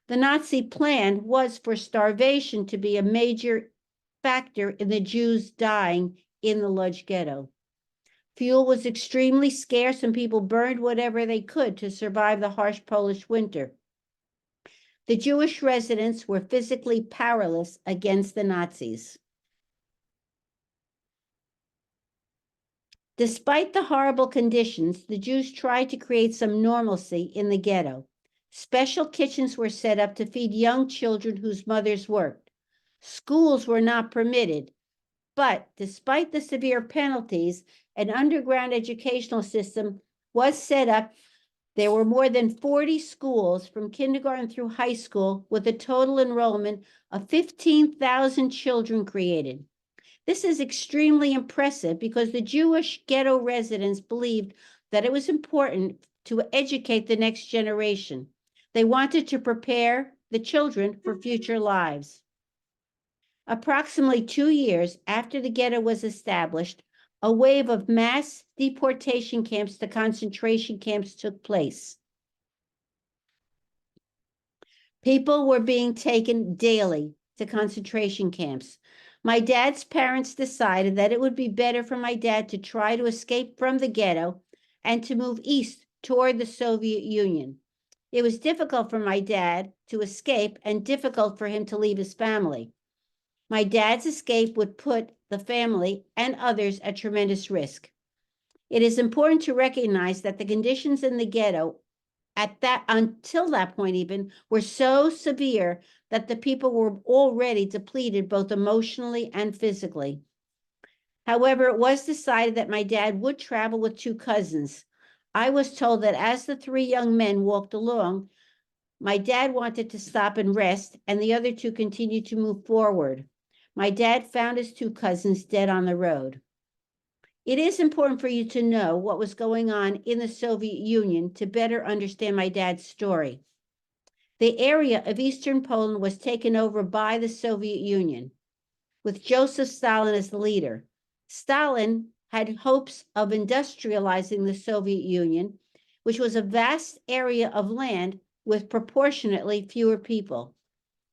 The Nazi plan was for starvation to be a major factor in the Jews dying in the Lodz ghetto. Fuel was extremely scarce, and people burned whatever they could to survive the harsh Polish winter. The Jewish residents were physically powerless against the Nazis. Despite the horrible conditions, the Jews tried to create some normalcy in the ghetto. Special kitchens were set up to feed young children whose mothers worked. Schools were not permitted, but despite the severe penalties, an underground educational system was set up. There were more than 40 schools from kindergarten through high school with a total enrollment of 15,000 children created. This is extremely impressive because the Jewish ghetto residents believed that it was important to educate the next generation. They wanted to prepare the children for future lives. Approximately 2 years after the ghetto was established, a wave of mass deportation camps to concentration camps took place. People were being taken daily to concentration camps. My dad's parents decided that it would be better for my dad to try to escape from the ghetto and to move east toward the Soviet Union. It was difficult for my dad to escape and difficult for him to leave his family. My dad's escape would put the family and others at tremendous risk. It is important to recognize that the conditions in the ghetto until that point even were so severe that the people were already depleted both emotionally and physically. However, it was decided that my dad would travel with 2 cousins. I was told that as the 3 young men walked along, my dad wanted to stop and rest, and the other 2 continued to move forward. My dad found his 2 cousins dead on the road. It is important for you to know what was going on in the Soviet Union to better understand my dad's story. The area of Eastern Poland was taken over by the Soviet Union, with Joseph Stalin as the leader. Stalin had hopes of industrializing the Soviet Union, which was a vast area of land with proportionately fewer people.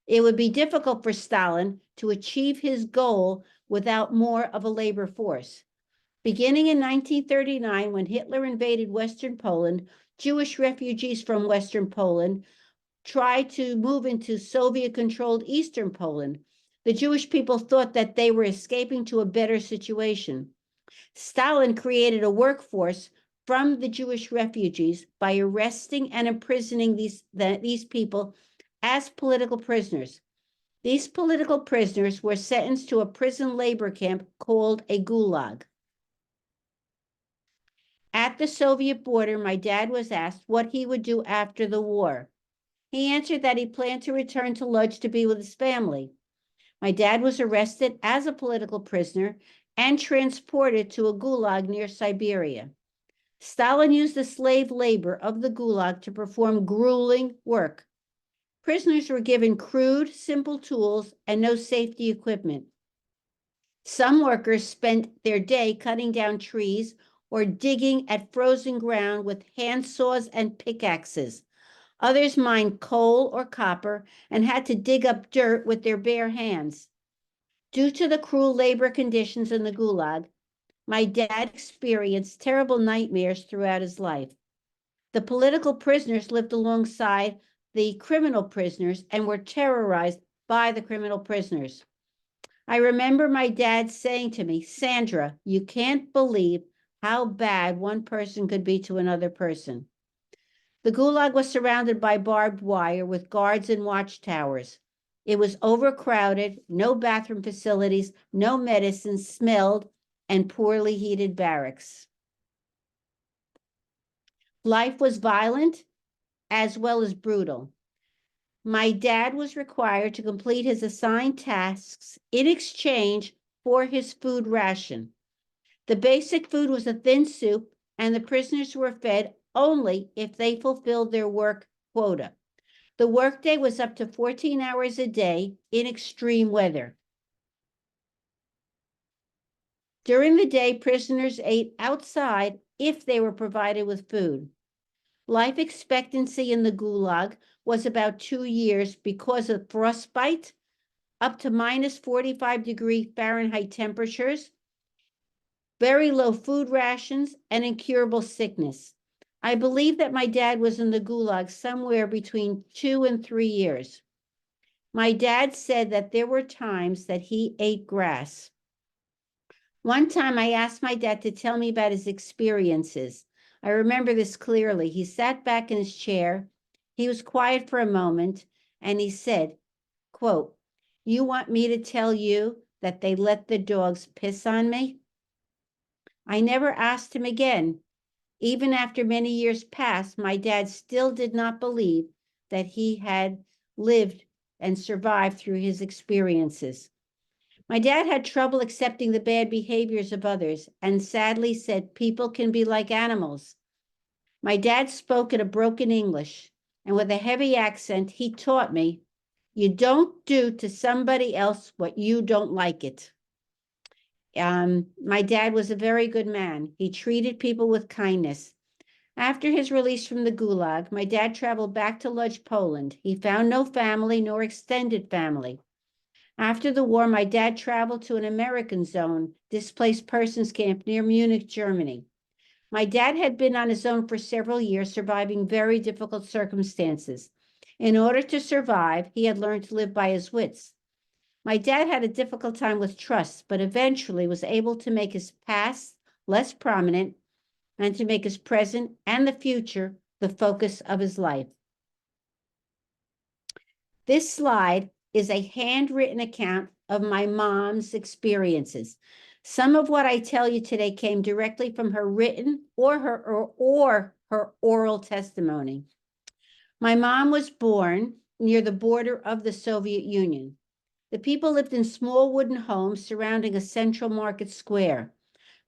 It would be difficult for Stalin to achieve his goal without more of a labor force. Beginning in 1939, when Hitler invaded Western Poland, Jewish refugees from Western Poland tried to move into Soviet-controlled Eastern Poland. The Jewish people thought that they were escaping to a better situation. Stalin created a workforce from the Jewish refugees by arresting and imprisoning these people as political prisoners. These political prisoners were sentenced to a prison labor camp called a gulag. At the Soviet border, my dad was asked what he would do after the war. He answered that he planned to return to Lodz to be with his family. My dad was arrested as a political prisoner and transported to a gulag near Siberia. Stalin used the slave labor of the gulag to perform grueling work. Prisoners were given crude, simple tools and no safety equipment. Some workers spent their day cutting down trees or digging at frozen ground with hand saws and pickaxes. Others mined coal or copper and had to dig up dirt with their bare hands. Due to the cruel labor conditions in the gulag, my dad experienced terrible nightmares throughout his life. The political prisoners lived alongside the criminal prisoners and were terrorized by the criminal prisoners. I remember my dad saying to me, "Sandra, you can't believe how bad one person could be to another person." The gulag was surrounded by barbed wire with guards and watchtowers. It was overcrowded, no bathroom facilities, no medicines, smelled, and poorly heated barracks. Life was violent as well as brutal. My dad was required to complete his assigned tasks in exchange for his food ration. The basic food was a thin soup, and the prisoners were fed only if they fulfilled their work quota. The workday was up to 14 hours a day in extreme weather. During the day, prisoners ate outside if they were provided with food. Life expectancy in the gulag was about 2 years because of frostbite, up to minus 45-degree Fahrenheit temperatures, very low food rations, and incurable sickness. I believe that my dad was in the gulag somewhere between 2 and 3 years. My dad said that there were times that he ate grass. One time I asked my dad to tell me about his experiences. I remember this clearly. He sat back in his chair. He was quiet for a moment, and he said, quote, You want me to tell you that they let the dogs piss on me? I never asked him again. Even after many years passed, my dad still did not believe that he had lived and survived through his experiences. My dad had trouble accepting the bad behaviors of others and sadly said people can be like animals. My dad spoke in a broken English, and with a heavy accent, he taught me, you don't do to somebody else what you don't like it. My dad was a very good man. He treated people with kindness. After his release from the Gulag, my dad traveled back to Lodz, Poland. He found no family nor extended family. After the war, my dad traveled to an American zone, displaced persons camp near Munich, Germany. My dad had been on his own for several years, surviving very difficult circumstances. In order to survive, he had learned to live by his wits. My dad had a difficult time with trust, but eventually was able to make his past less prominent and to make his present and the future the focus of his life. This slide is a handwritten account of my mom's experiences. Some of what I tell you today came directly from her written or her oral testimony. My mom was born near the border of the Soviet Union. The people lived in small wooden homes surrounding a central market square.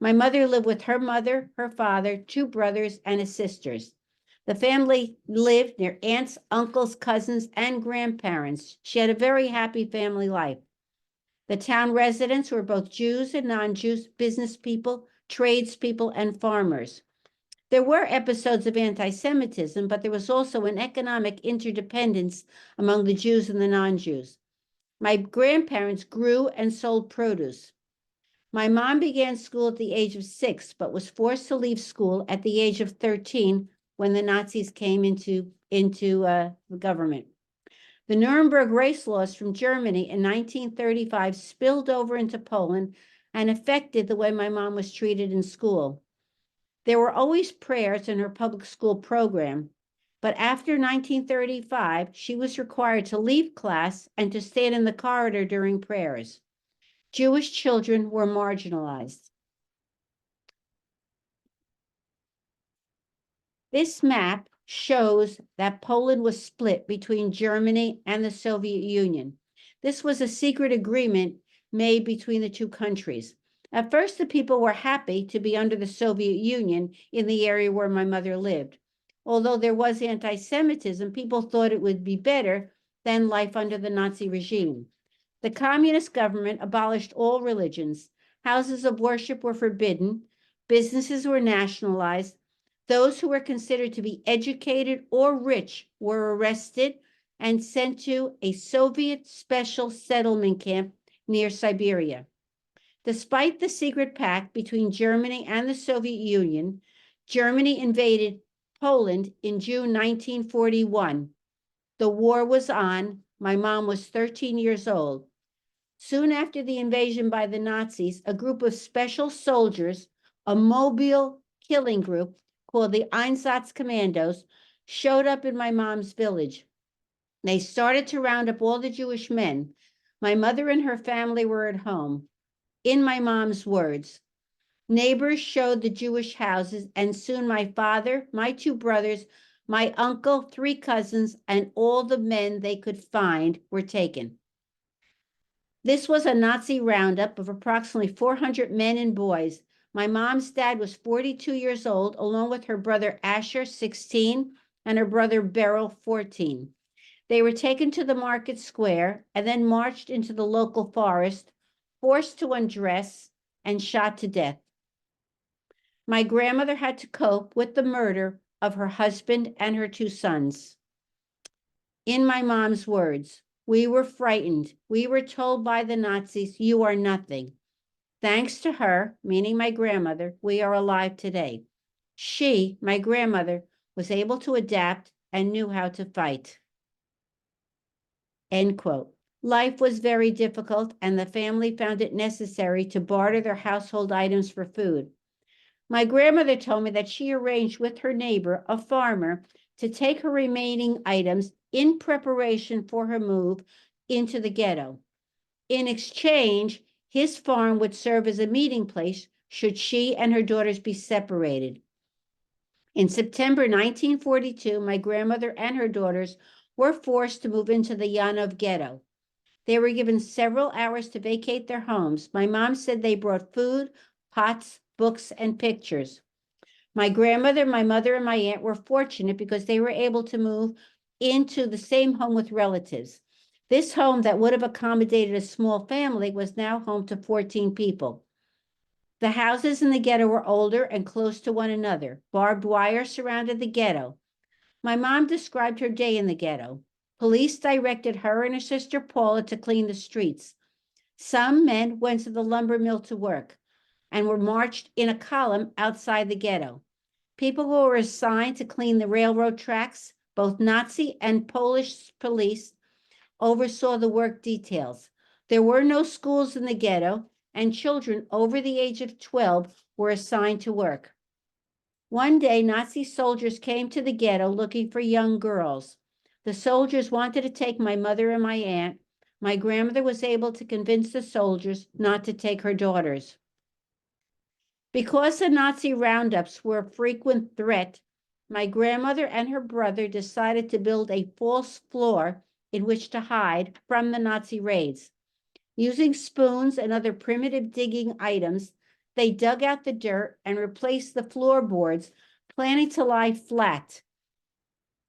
My mother lived with her mother, her father, 2 brothers, and his sisters. The family lived near aunts, uncles, cousins, and grandparents. She had a very happy family life. The town residents were both Jews and non-Jews, business people, tradespeople, and farmers. There were episodes of anti-Semitism, but there was also an economic interdependence among the Jews and the non-Jews. My grandparents grew and sold produce. My mom began school at the age of 6, but was forced to leave school at the age of 13 when the Nazis came into the government. The Nuremberg race laws from Germany in 1935 spilled over into Poland and affected the way my mom was treated in school. There were always prayers in her public school program, but after 1935, she was required to leave class and to stand in the corridor during prayers. Jewish children were marginalized. This map shows that Poland was split between Germany and the Soviet Union. This was a secret agreement made between the 2 countries. At first, the people were happy to be under the Soviet Union in the area where my mother lived. Although there was anti-Semitism, people thought it would be better than life under the Nazi regime. The communist government abolished all religions. Houses of worship were forbidden. Businesses were nationalized. Those who were considered to be educated or rich were arrested and sent to a Soviet special settlement camp near Siberia. Despite the secret pact between Germany and the Soviet Union, Germany invaded Poland in June 1941. The war was on. My mom was 13 years old. Soon after the invasion by the Nazis, a group of special soldiers, a mobile killing group called the Einsatz Commandos, showed up in my mom's village. They started to round up all the Jewish men. My mother and her family were at home. In my mom's words, neighbors showed the Jewish houses, and soon my father, my 2 brothers, my uncle, 3 cousins, and all the men they could find were taken. This was a Nazi roundup of approximately 400 men and boys. My mom's dad was 42 years old, along with her brother Asher, 16, and her brother Beryl, 14. They were taken to the market square and then marched into the local forest, forced to undress, and shot to death. My grandmother had to cope with the murder of her husband and her 2 sons. In my mom's words, we were frightened. We were told by the Nazis, you are nothing. Thanks to her, meaning my grandmother, we are alive today. She, my grandmother, was able to adapt and knew how to fight. End quote. Life was very difficult, and the family found it necessary to barter their household items for food. My grandmother told me that she arranged with her neighbor, a farmer, to take her remaining items in preparation for her move into the ghetto. In exchange, his farm would serve as a meeting place should she and her daughters be separated. In September 1942, my grandmother and her daughters were forced to move into the Yanov ghetto. They were given several hours to vacate their homes. My mom said they brought food, pots, books, and pictures. My grandmother, my mother, and my aunt were fortunate because they were able to move into the same home with relatives. This home that would have accommodated a small family was now home to 14 people. The houses in the ghetto were older and close to one another. Barbed wire surrounded the ghetto. My mom described her day in the ghetto. Police directed her and her sister Paula to clean the streets. Some men went to the lumber mill to work and were marched in a column outside the ghetto. People who were assigned to clean the railroad tracks, both Nazi and Polish police, oversaw the work details. There were no schools in the ghetto, and children over the age of 12 were assigned to work. One day, Nazi soldiers came to the ghetto looking for young girls. The soldiers wanted to take my mother and my aunt. My grandmother was able to convince the soldiers not to take her daughters. Because the Nazi roundups were a frequent threat, my grandmother and her brother decided to build a false floor in which to hide from the Nazi raids. Using spoons and other primitive digging items, they dug out the dirt and replaced the floorboards, planning to lie flat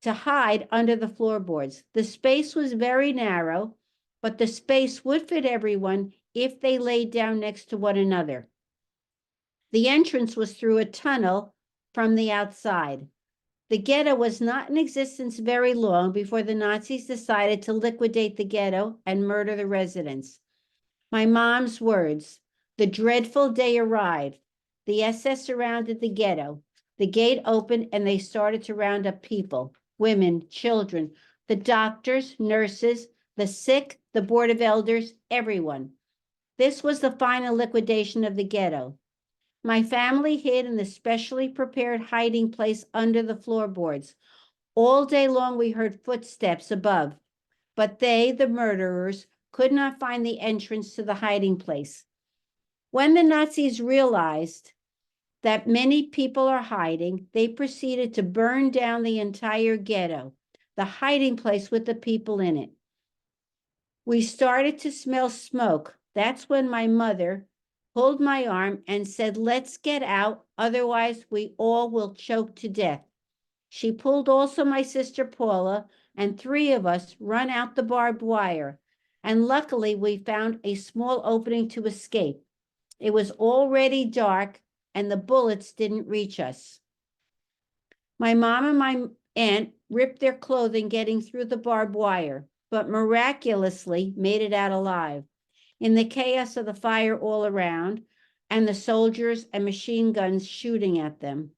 to hide under the floorboards. The space was very narrow, but the space would fit everyone if they laid down next to one another. The entrance was through a tunnel from the outside. The ghetto was not in existence very long before the Nazis decided to liquidate the ghetto and murder the residents. My mom's words, the dreadful day arrived. The SS surrounded the ghetto. The gate opened and they started to round up people, women, children, the doctors, nurses, the sick, the board of elders, everyone. This was the final liquidation of the ghetto. My family hid in the specially prepared hiding place under the floorboards. All day long we heard footsteps above, but they, the murderers, could not find the entrance to the hiding place. When the Nazis realized that many people are hiding, they proceeded to burn down the entire ghetto, the hiding place with the people in it. We started to smell smoke. That's when my mother pulled my arm and said, "Let's get out, otherwise we all will choke to death." She pulled also my sister Paula, and 3 of us run out the barbed wire. And luckily, we found a small opening to escape. It was already dark, and the bullets didn't reach us. My mom and my aunt ripped their clothing getting through the barbed wire, but miraculously made it out alive. In the chaos of the fire all around, and the soldiers and machine guns shooting at them.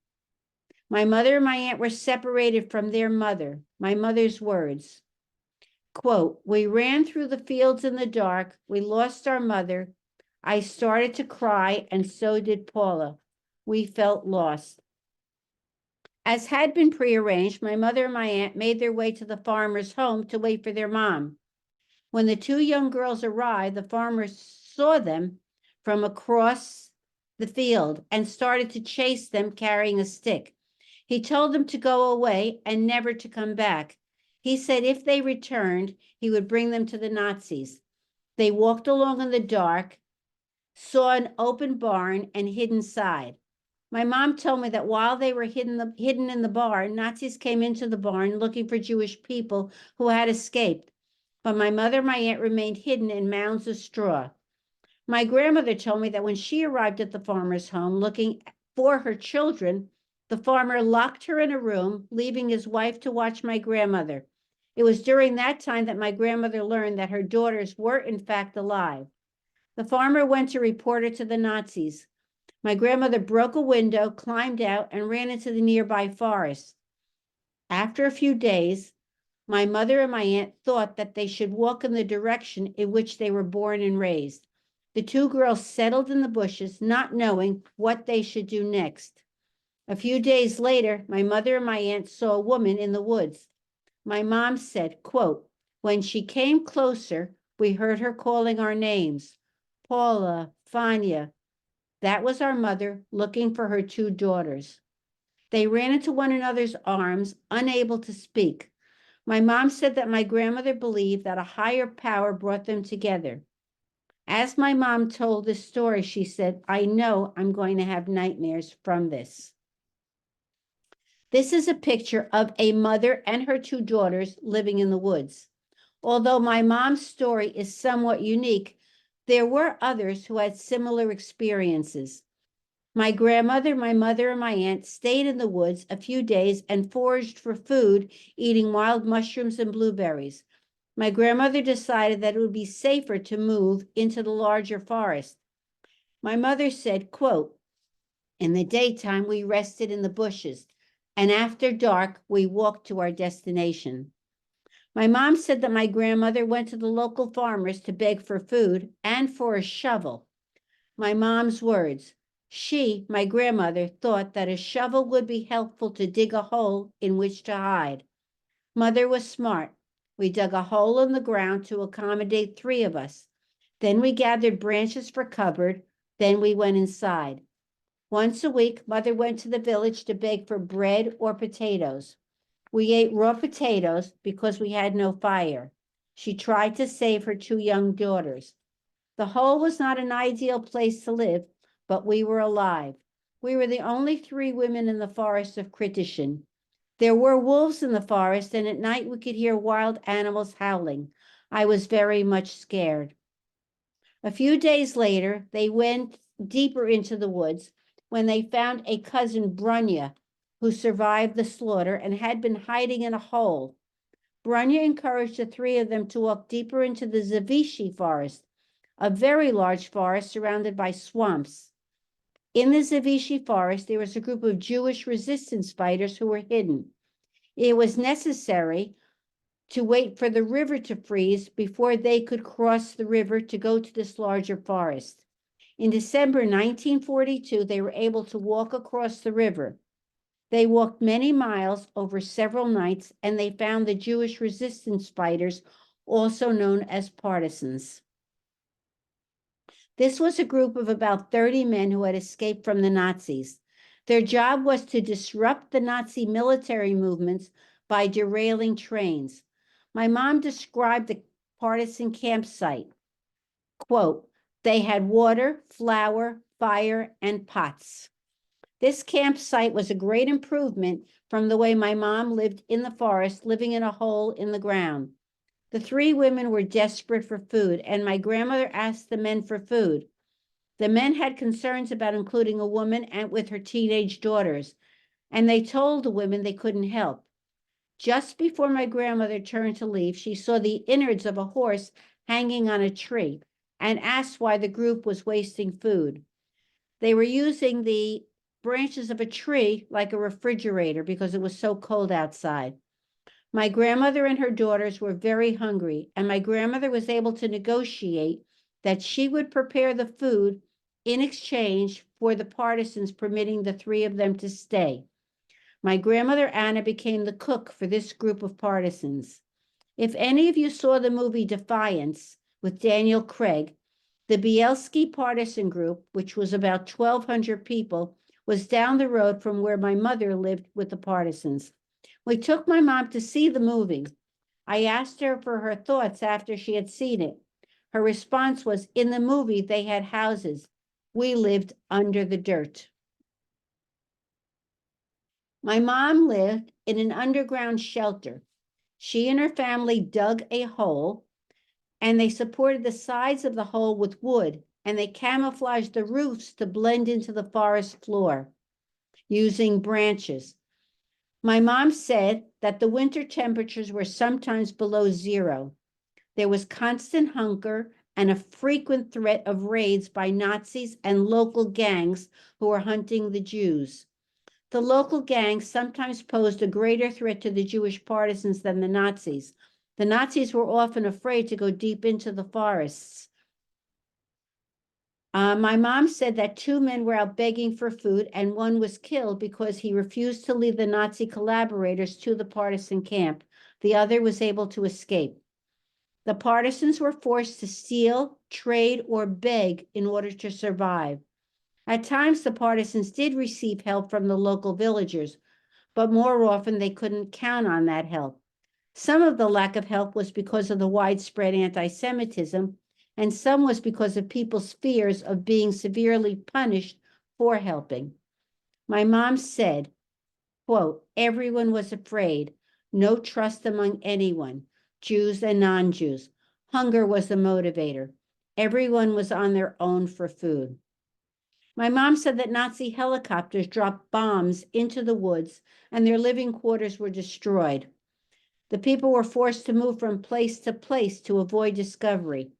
My mother and my aunt were separated from their mother. My mother's words, quote, "We ran through the fields in the dark. We lost our mother. I started to cry, and so did Paula. We felt lost." As had been prearranged, my mother and my aunt made their way to the farmer's home to wait for their mom. When the 2 young girls arrived, the farmer saw them from across the field and started to chase them carrying a stick. He told them to go away and never to come back. He said if they returned, he would bring them to the Nazis. They walked along in the dark, saw an open barn, and hid inside. My mom told me that while they were hidden in the barn, Nazis came into the barn looking for Jewish people who had escaped. But my mother and my aunt remained hidden in mounds of straw. My grandmother told me that when she arrived at the farmer's home looking for her children, the farmer locked her in a room, leaving his wife to watch my grandmother. It was during that time that my grandmother learned that her daughters were in fact alive. The farmer went to report her to the Nazis. My grandmother broke a window, climbed out, and ran into the nearby forest. After a few days, my mother and my aunt thought that they should walk in the direction in which they were born and raised. The 2 girls settled in the bushes, not knowing what they should do next. A few days later, my mother and my aunt saw a woman in the woods. My mom said, quote, "When she came closer, We heard her calling our names. Paula, Fania. That was our mother looking for her 2 daughters. They ran into one another's arms, unable to speak. My mom said that my grandmother believed that a higher power brought them together. As my mom told this story, she said, I know I'm going to have nightmares from this. This is a picture of a mother and her 2 daughters living in the woods. Although my mom's story is somewhat unique, there were others who had similar experiences. My grandmother, my mother, and my aunt stayed in the woods a few days and foraged for food, eating wild mushrooms and blueberries. My grandmother decided that it would be safer to move into the larger forest. My mother said, quote, in the daytime, we rested in the bushes, and after dark, we walked to our destination. My mom said that my grandmother went to the local farmers to beg for food and for a shovel. My mom's words, she, my grandmother, thought that a shovel would be helpful to dig a hole in which to hide. Mother was smart. We dug a hole in the ground to accommodate 3 of us. Then we gathered branches for cover. Then we went inside. Once a week, Mother went to the village to beg for bread or potatoes. We ate raw potatoes because we had no fire. She tried to save her 2 young daughters. The hole was not an ideal place to live, but we were alive. We were the only 3 women in the forest of Kritishin. There were wolves in the forest, and at night we could hear wild animals howling. I was very much scared. A few days later, they went deeper into the woods when they found a cousin, Brunya, who survived the slaughter and had been hiding in a hole. Brunya encouraged the 3 of them to walk deeper into the Zavishi forest, a very large forest surrounded by swamps. In the Zavishi forest, there was a group of Jewish resistance fighters who were hidden. It was necessary to wait for the river to freeze before they could cross the river to go to this larger forest. In December 1942, they were able to walk across the river. They walked many miles over several nights, and they found the Jewish resistance fighters, also known as partisans. This was a group of about 30 men who had escaped from the Nazis. Their job was to disrupt the Nazi military movements by derailing trains. My mom described the partisan campsite. Quote, they had water, flour, fire, and pots. This campsite was a great improvement from the way my mom lived in the forest, living in a hole in the ground. The 3 women were desperate for food, and my grandmother asked the men for food. The men had concerns about including a woman and with her teenage daughters, and they told the women they couldn't help. Just before my grandmother turned to leave, she saw the innards of a horse hanging on a tree and asked why the group was wasting food. They were using the branches of a tree like a refrigerator because it was so cold outside. My grandmother and her daughters were very hungry, and my grandmother was able to negotiate that she would prepare the food in exchange for the partisans, permitting the 3 of them to stay. My grandmother Anna became the cook for this group of partisans. If any of you saw the movie Defiance with Daniel Craig, the Bielski partisan group, which was about 1,200 people, was down the road from where my mother lived with the partisans. We took my mom to see the movie. I asked her for her thoughts after she had seen it. Her response was, in the movie, they had houses. We lived under the dirt. My mom lived in an underground shelter. She and her family dug a hole, and they supported the sides of the hole with wood, and they camouflaged the roofs to blend into the forest floor using branches. My mom said that the winter temperatures were sometimes below 0. There was constant hunger and a frequent threat of raids by Nazis and local gangs who were hunting the Jews. The local gangs sometimes posed a greater threat to the Jewish partisans than the Nazis. The Nazis were often afraid to go deep into the forests. My mom said that 2 men were out begging for food, and one was killed because he refused to leave the Nazi collaborators to the partisan camp. The other was able to escape. The partisans were forced to steal, trade, or beg in order to survive. At times, the partisans did receive help from the local villagers, but more often they couldn't count on that help. Some of the lack of help was because of the widespread anti-Semitism, and some was because of people's fears of being severely punished for helping. My mom said, quote, everyone was afraid, no trust among anyone, Jews and non-Jews. Hunger was the motivator. Everyone was on their own for food. My mom said that Nazi helicopters dropped bombs into the woods and their living quarters were destroyed. The people were forced to move from place to place to avoid discovery.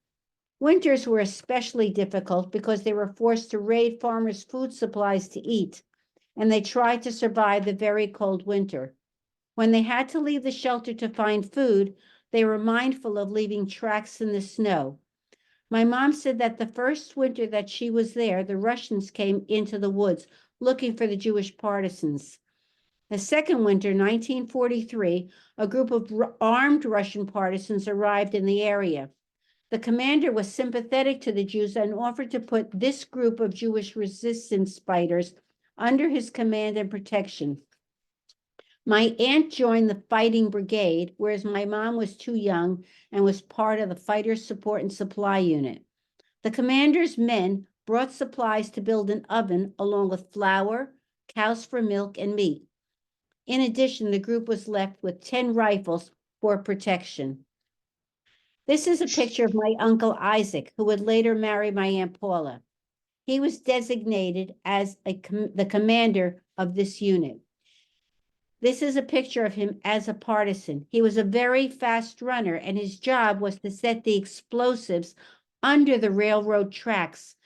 Winters were especially difficult because they were forced to raid farmers' food supplies to eat, and they tried to survive the very cold winter. When they had to leave the shelter to find food, they were mindful of leaving tracks in the snow. My mom said that the first winter that she was there, the Russians came into the woods looking for the Jewish partisans. The second winter, 1943, a group of armed Russian partisans arrived in the area. The commander was sympathetic to the Jews and offered to put this group of Jewish resistance fighters under his command and protection. My aunt joined the fighting brigade, whereas my mom was too young and was part of the Fighters Support and Supply Unit. The commander's men brought supplies to build an oven along with flour, cows for milk, and meat. In addition, the group was left with 10 rifles for protection. This is a picture of my uncle Isaac, who would later marry my Aunt Paula. He was designated as the commander of this unit. This is a picture of him as a partisan. He was a very fast runner, and his job was to set the explosives under the railroad tracks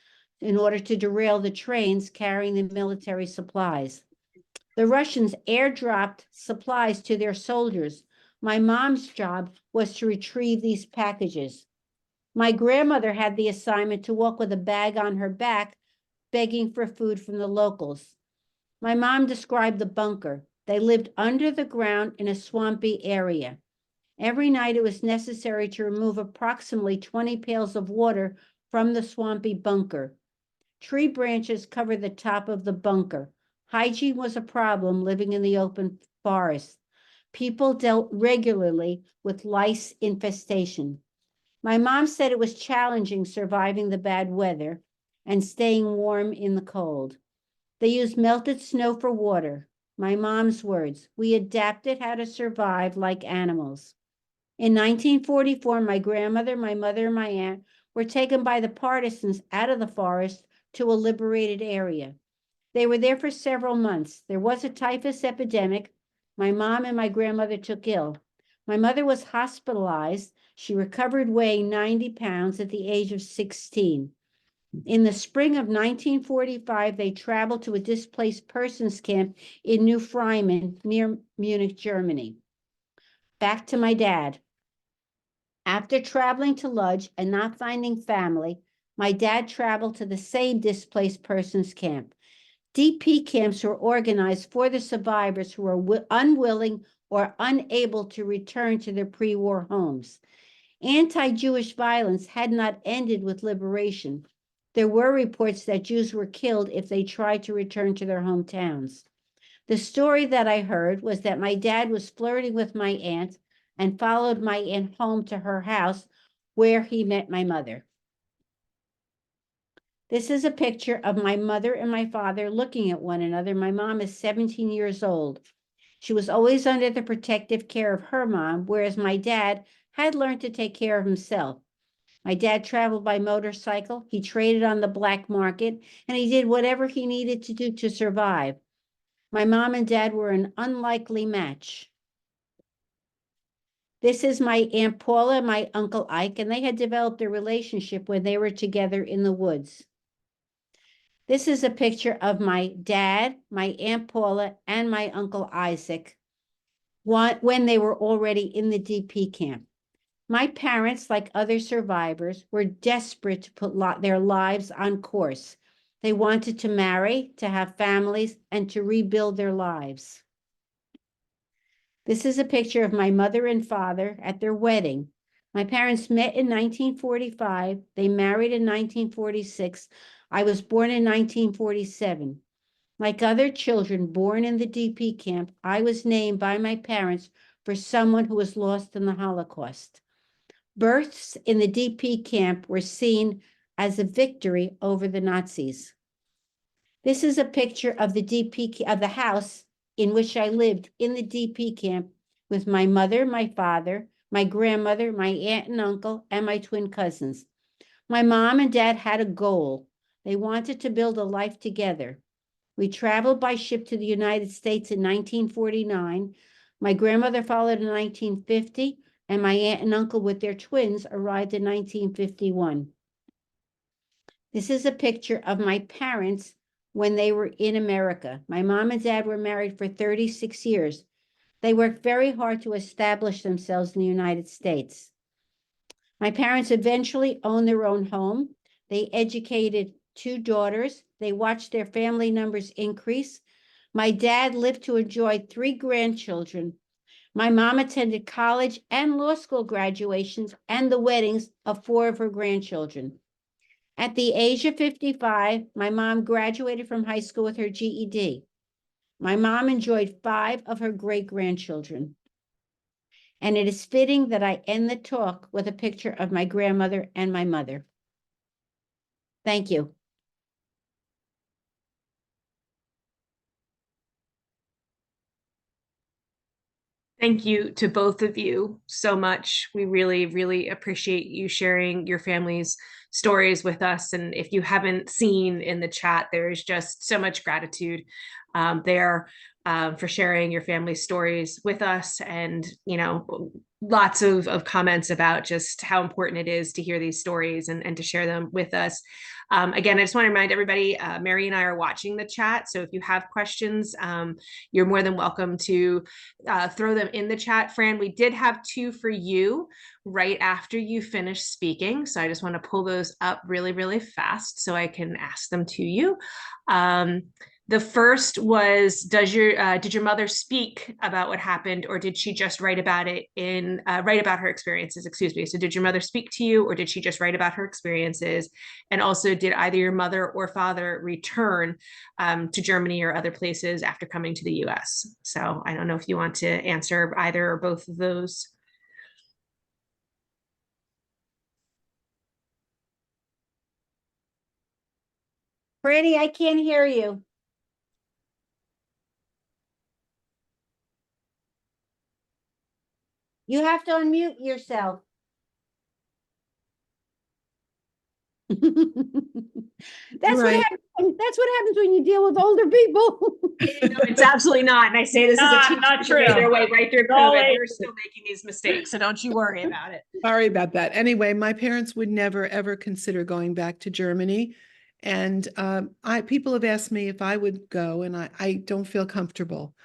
in order to derail the trains carrying the military supplies. The Russians airdropped supplies to their soldiers. My mom's job was to retrieve these packages. My grandmother had the assignment to walk with a bag on her back, begging for food from the locals. My mom described the bunker. They lived under the ground in a swampy area. Every night it was necessary to remove approximately 20 pails of water from the swampy bunker. Tree branches covered the top of the bunker. Hygiene was a problem living in the open forest. People dealt regularly with lice infestation. My mom said it was challenging surviving the bad weather and staying warm in the cold. They used melted snow for water. My mom's words, we adapted how to survive like animals. In 1944, my grandmother, my mother, and my aunt were taken by the partisans out of the forest to a liberated area. They were there for several months. There was a typhus epidemic. My mom and my grandmother took ill. My mother was hospitalized. She recovered weighing 90 pounds at the age of 16. In the spring of 1945, they traveled to a displaced persons camp in New Freimann near Munich, Germany. Back to my dad. After traveling to Lodz and not finding family, my dad traveled to the same displaced persons camp. DP camps were organized for the survivors who were unwilling or unable to return to their pre-war homes. Anti-Jewish violence had not ended with liberation. There were reports that Jews were killed if they tried to return to their hometowns. The story that I heard was that my dad was flirting with my aunt and followed my aunt home to her house where he met my mother. This is a picture of my mother and my father looking at one another. My mom is 17 years old. She was always under the protective care of her mom, whereas my dad had learned to take care of himself. My dad traveled by motorcycle, he traded on the black market, and he did whatever he needed to do to survive. My mom and dad were an unlikely match. This is my Aunt Paula and my Uncle Ike, and they had developed a relationship when they were together in the woods. This is a picture of my dad, my Aunt Paula, and my Uncle Isaac when they were already in the DP camp. My parents, like other survivors, were desperate to put their lives on course. They wanted to marry, to have families, and to rebuild their lives. This is a picture of my mother and father at their wedding. My parents met in 1945. They married in 1946. I was born in 1947. Like other children born in the DP camp, I was named by my parents for someone who was lost in the Holocaust. Births in the DP camp were seen as a victory over the Nazis. This is a picture of the house in which I lived in the DP camp with my mother, my father, my grandmother, my aunt and uncle, and my twin cousins. My mom and dad had a goal. They wanted to build a life together. We traveled by ship to the United States in 1949. My grandmother followed in 1950, and my aunt and uncle with their twins arrived in 1951. This is a picture of my parents when they were in America. My mom and dad were married for 36 years. They worked very hard to establish themselves in the United States. My parents eventually owned their own home. They educated 2 daughters. They watched their family numbers increase. My dad lived to enjoy 3 grandchildren. My mom attended college and law school graduations and the weddings of 4 of her grandchildren. At the age of 55, my mom graduated from high school with her GED. My mom enjoyed 5 of her great-grandchildren. And it is fitting that I end the talk with a picture of my grandmother and my mother. Thank you. Thank you to both of you so much. We really, really appreciate you sharing your family's stories with us. And if you haven't seen in the chat, there is just so much gratitude there for sharing your family stories with us, and lots of comments about just how important it is to hear these stories and to share them with us. Again, I just want to remind everybody, Mary and I are watching the chat, so if you have questions, you're more than welcome to throw them in the chat. Fran, we did have 2 for you right after you finished speaking, so I just want to pull those up really, really fast so I can ask them to you. The first was, did your mother speak about what happened, or did she just write about it write about her experiences, excuse me. So did your mother speak to you, or did she just write about her experiences? And also, did either your mother or father return to Germany or other places after coming to the US? So I don't know if you want to answer either or both of those. Franny, I can't hear you. You have to unmute yourself. That's what Right. happens. That's what happens when you deal with older people. No, it's absolutely not. And I say this as a teacher, not true. their way right through No, COVID. They're still making these mistakes, so don't you worry about it. Sorry about that. Anyway, my parents would never, ever consider going back to Germany. And people have asked me if I would go, and I don't feel comfortable,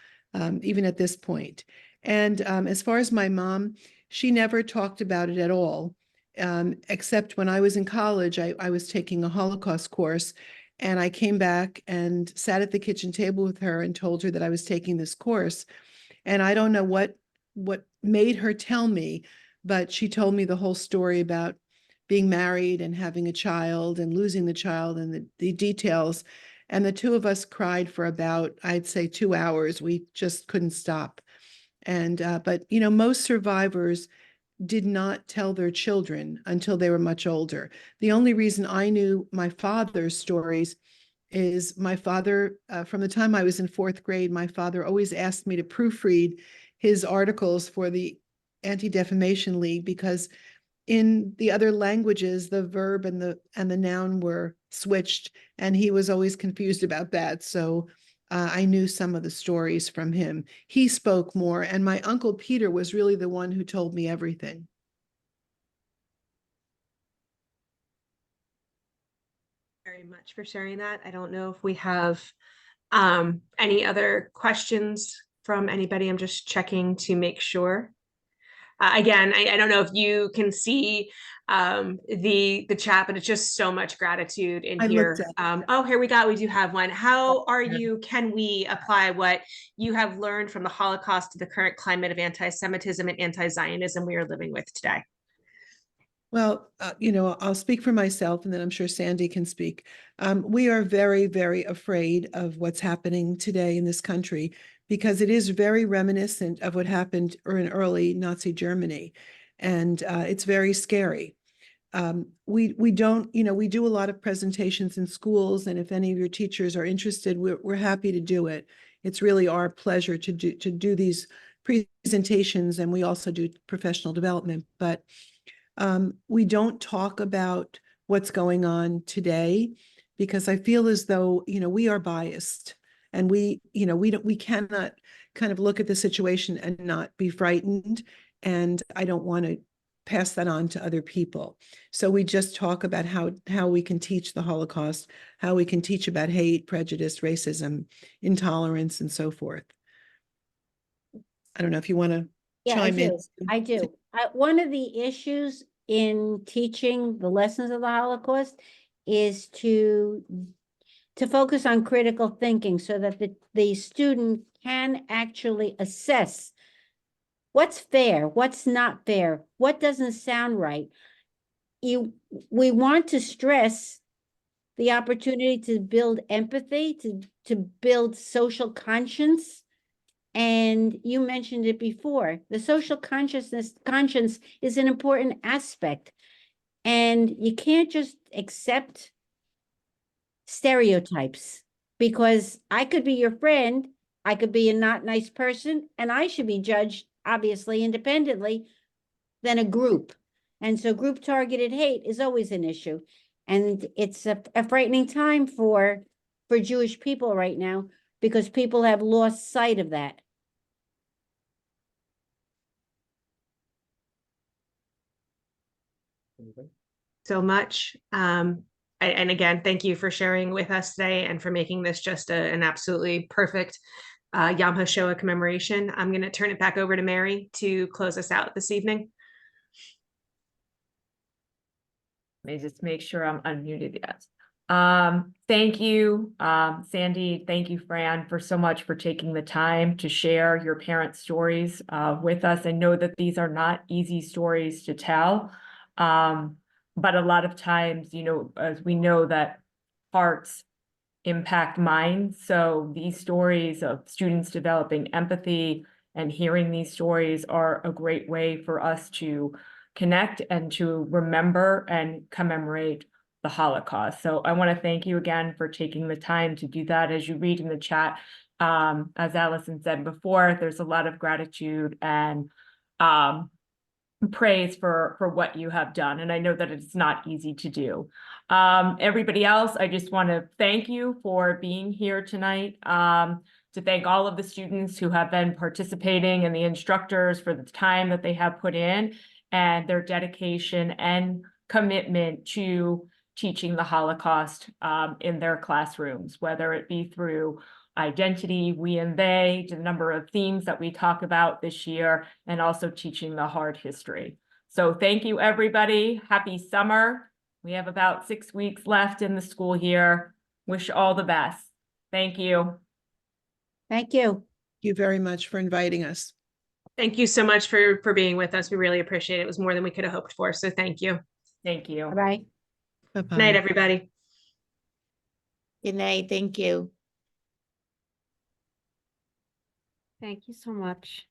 even at this point. And as far as my mom, she never talked about it at all, except when I was in college, I was taking a Holocaust course, and I came back and sat at the kitchen table with her and told her that I was taking this course. And I don't know what made her tell me, but she told me the whole story about being married and having a child and losing the child and the details. And the 2 of us cried for about, I'd say, 2 hours. We just couldn't stop. And but most survivors did not tell their children until they were much older. The only reason I knew my father's stories is my father, from the time I was in 4th grade, my father always asked me to proofread his articles for the Anti-Defamation League, because in the other languages, the verb and the noun were switched, and he was always confused about that. So I knew some of the stories from him. He spoke more, and my uncle Peter was really the one who told me everything. Very much for sharing that. I don't know if we have any other questions from anybody. I'm just checking to make sure. Again, I don't know if you can see the chat, but it's just so much gratitude in here. Oh, here we do have one. How are you? Can we apply what you have learned from the Holocaust to the current climate of anti-Semitism and anti-Zionism we are living with today? Well, I'll speak for myself and then I'm sure Sandy can speak. We are very, very afraid of what's happening today in this country because it is very reminiscent of what happened in early Nazi Germany. And it's very scary. We don't, we do a lot of presentations in schools, and if any of your teachers are interested, we're happy to do it. It's really our pleasure to do these presentations, and we also do professional development. But we don't talk about what's going on today because I feel as though, we are biased and we cannot kind of look at the situation and not be frightened. And I don't want to pass that on to other people. So we just talk about how we can teach the Holocaust, how we can teach about hate, prejudice, racism, intolerance, and so forth. I don't know if you want to chime in. I do. One of the issues in teaching the lessons of the Holocaust is to focus on critical thinking so that the student can actually assess what's fair, what's not fair, what doesn't sound right. We want to stress the opportunity to build empathy, to build social conscience. And you mentioned it before, the social conscience is an important aspect. And you can't just accept stereotypes because I could be your friend, I could be a not nice person, and I should be judged, obviously, independently than a group. And so group targeted hate is always an issue. And it's a frightening time for Jewish people right now because people have lost sight of that. So much. And again, thank you for sharing with us today and for making this just an absolutely perfect Yom HaShoah commemoration. I'm going to turn it back over to Mary to close us out this evening. Let me just make sure I'm unmuted. Yes. Thank you, Sandy. Thank you, Fran, for so much for taking the time to share your parents' stories with us. I know that these are not easy stories to tell, but a lot of times, as we know that hearts impact minds. So these stories of students developing empathy and hearing these stories are a great way for us to connect and to remember and commemorate the Holocaust. So I want to thank you again for taking the time to do that. As you read in the chat, as Allison said before, there's a lot of gratitude and praise for what you have done. And I know that it's not easy to do. Everybody else, I just want to thank you for being here tonight. To thank all of the students who have been participating and the instructors for the time that they have put in and their dedication and commitment to teaching the Holocaust in their classrooms, whether it be through identity, we and they, the number of themes that we talk about this year, and also teaching the hard history. So thank you, everybody. Happy summer. We have about 6 weeks left in the school year. Wish all the best. Thank you. Thank you. Thank you very much for inviting us. Thank you so much for being with us. We really appreciate it. It was more than we could have hoped for. So thank you. Thank you. Bye-bye. Bye-bye. Night, everybody. Good night. Thank you. Thank you so much.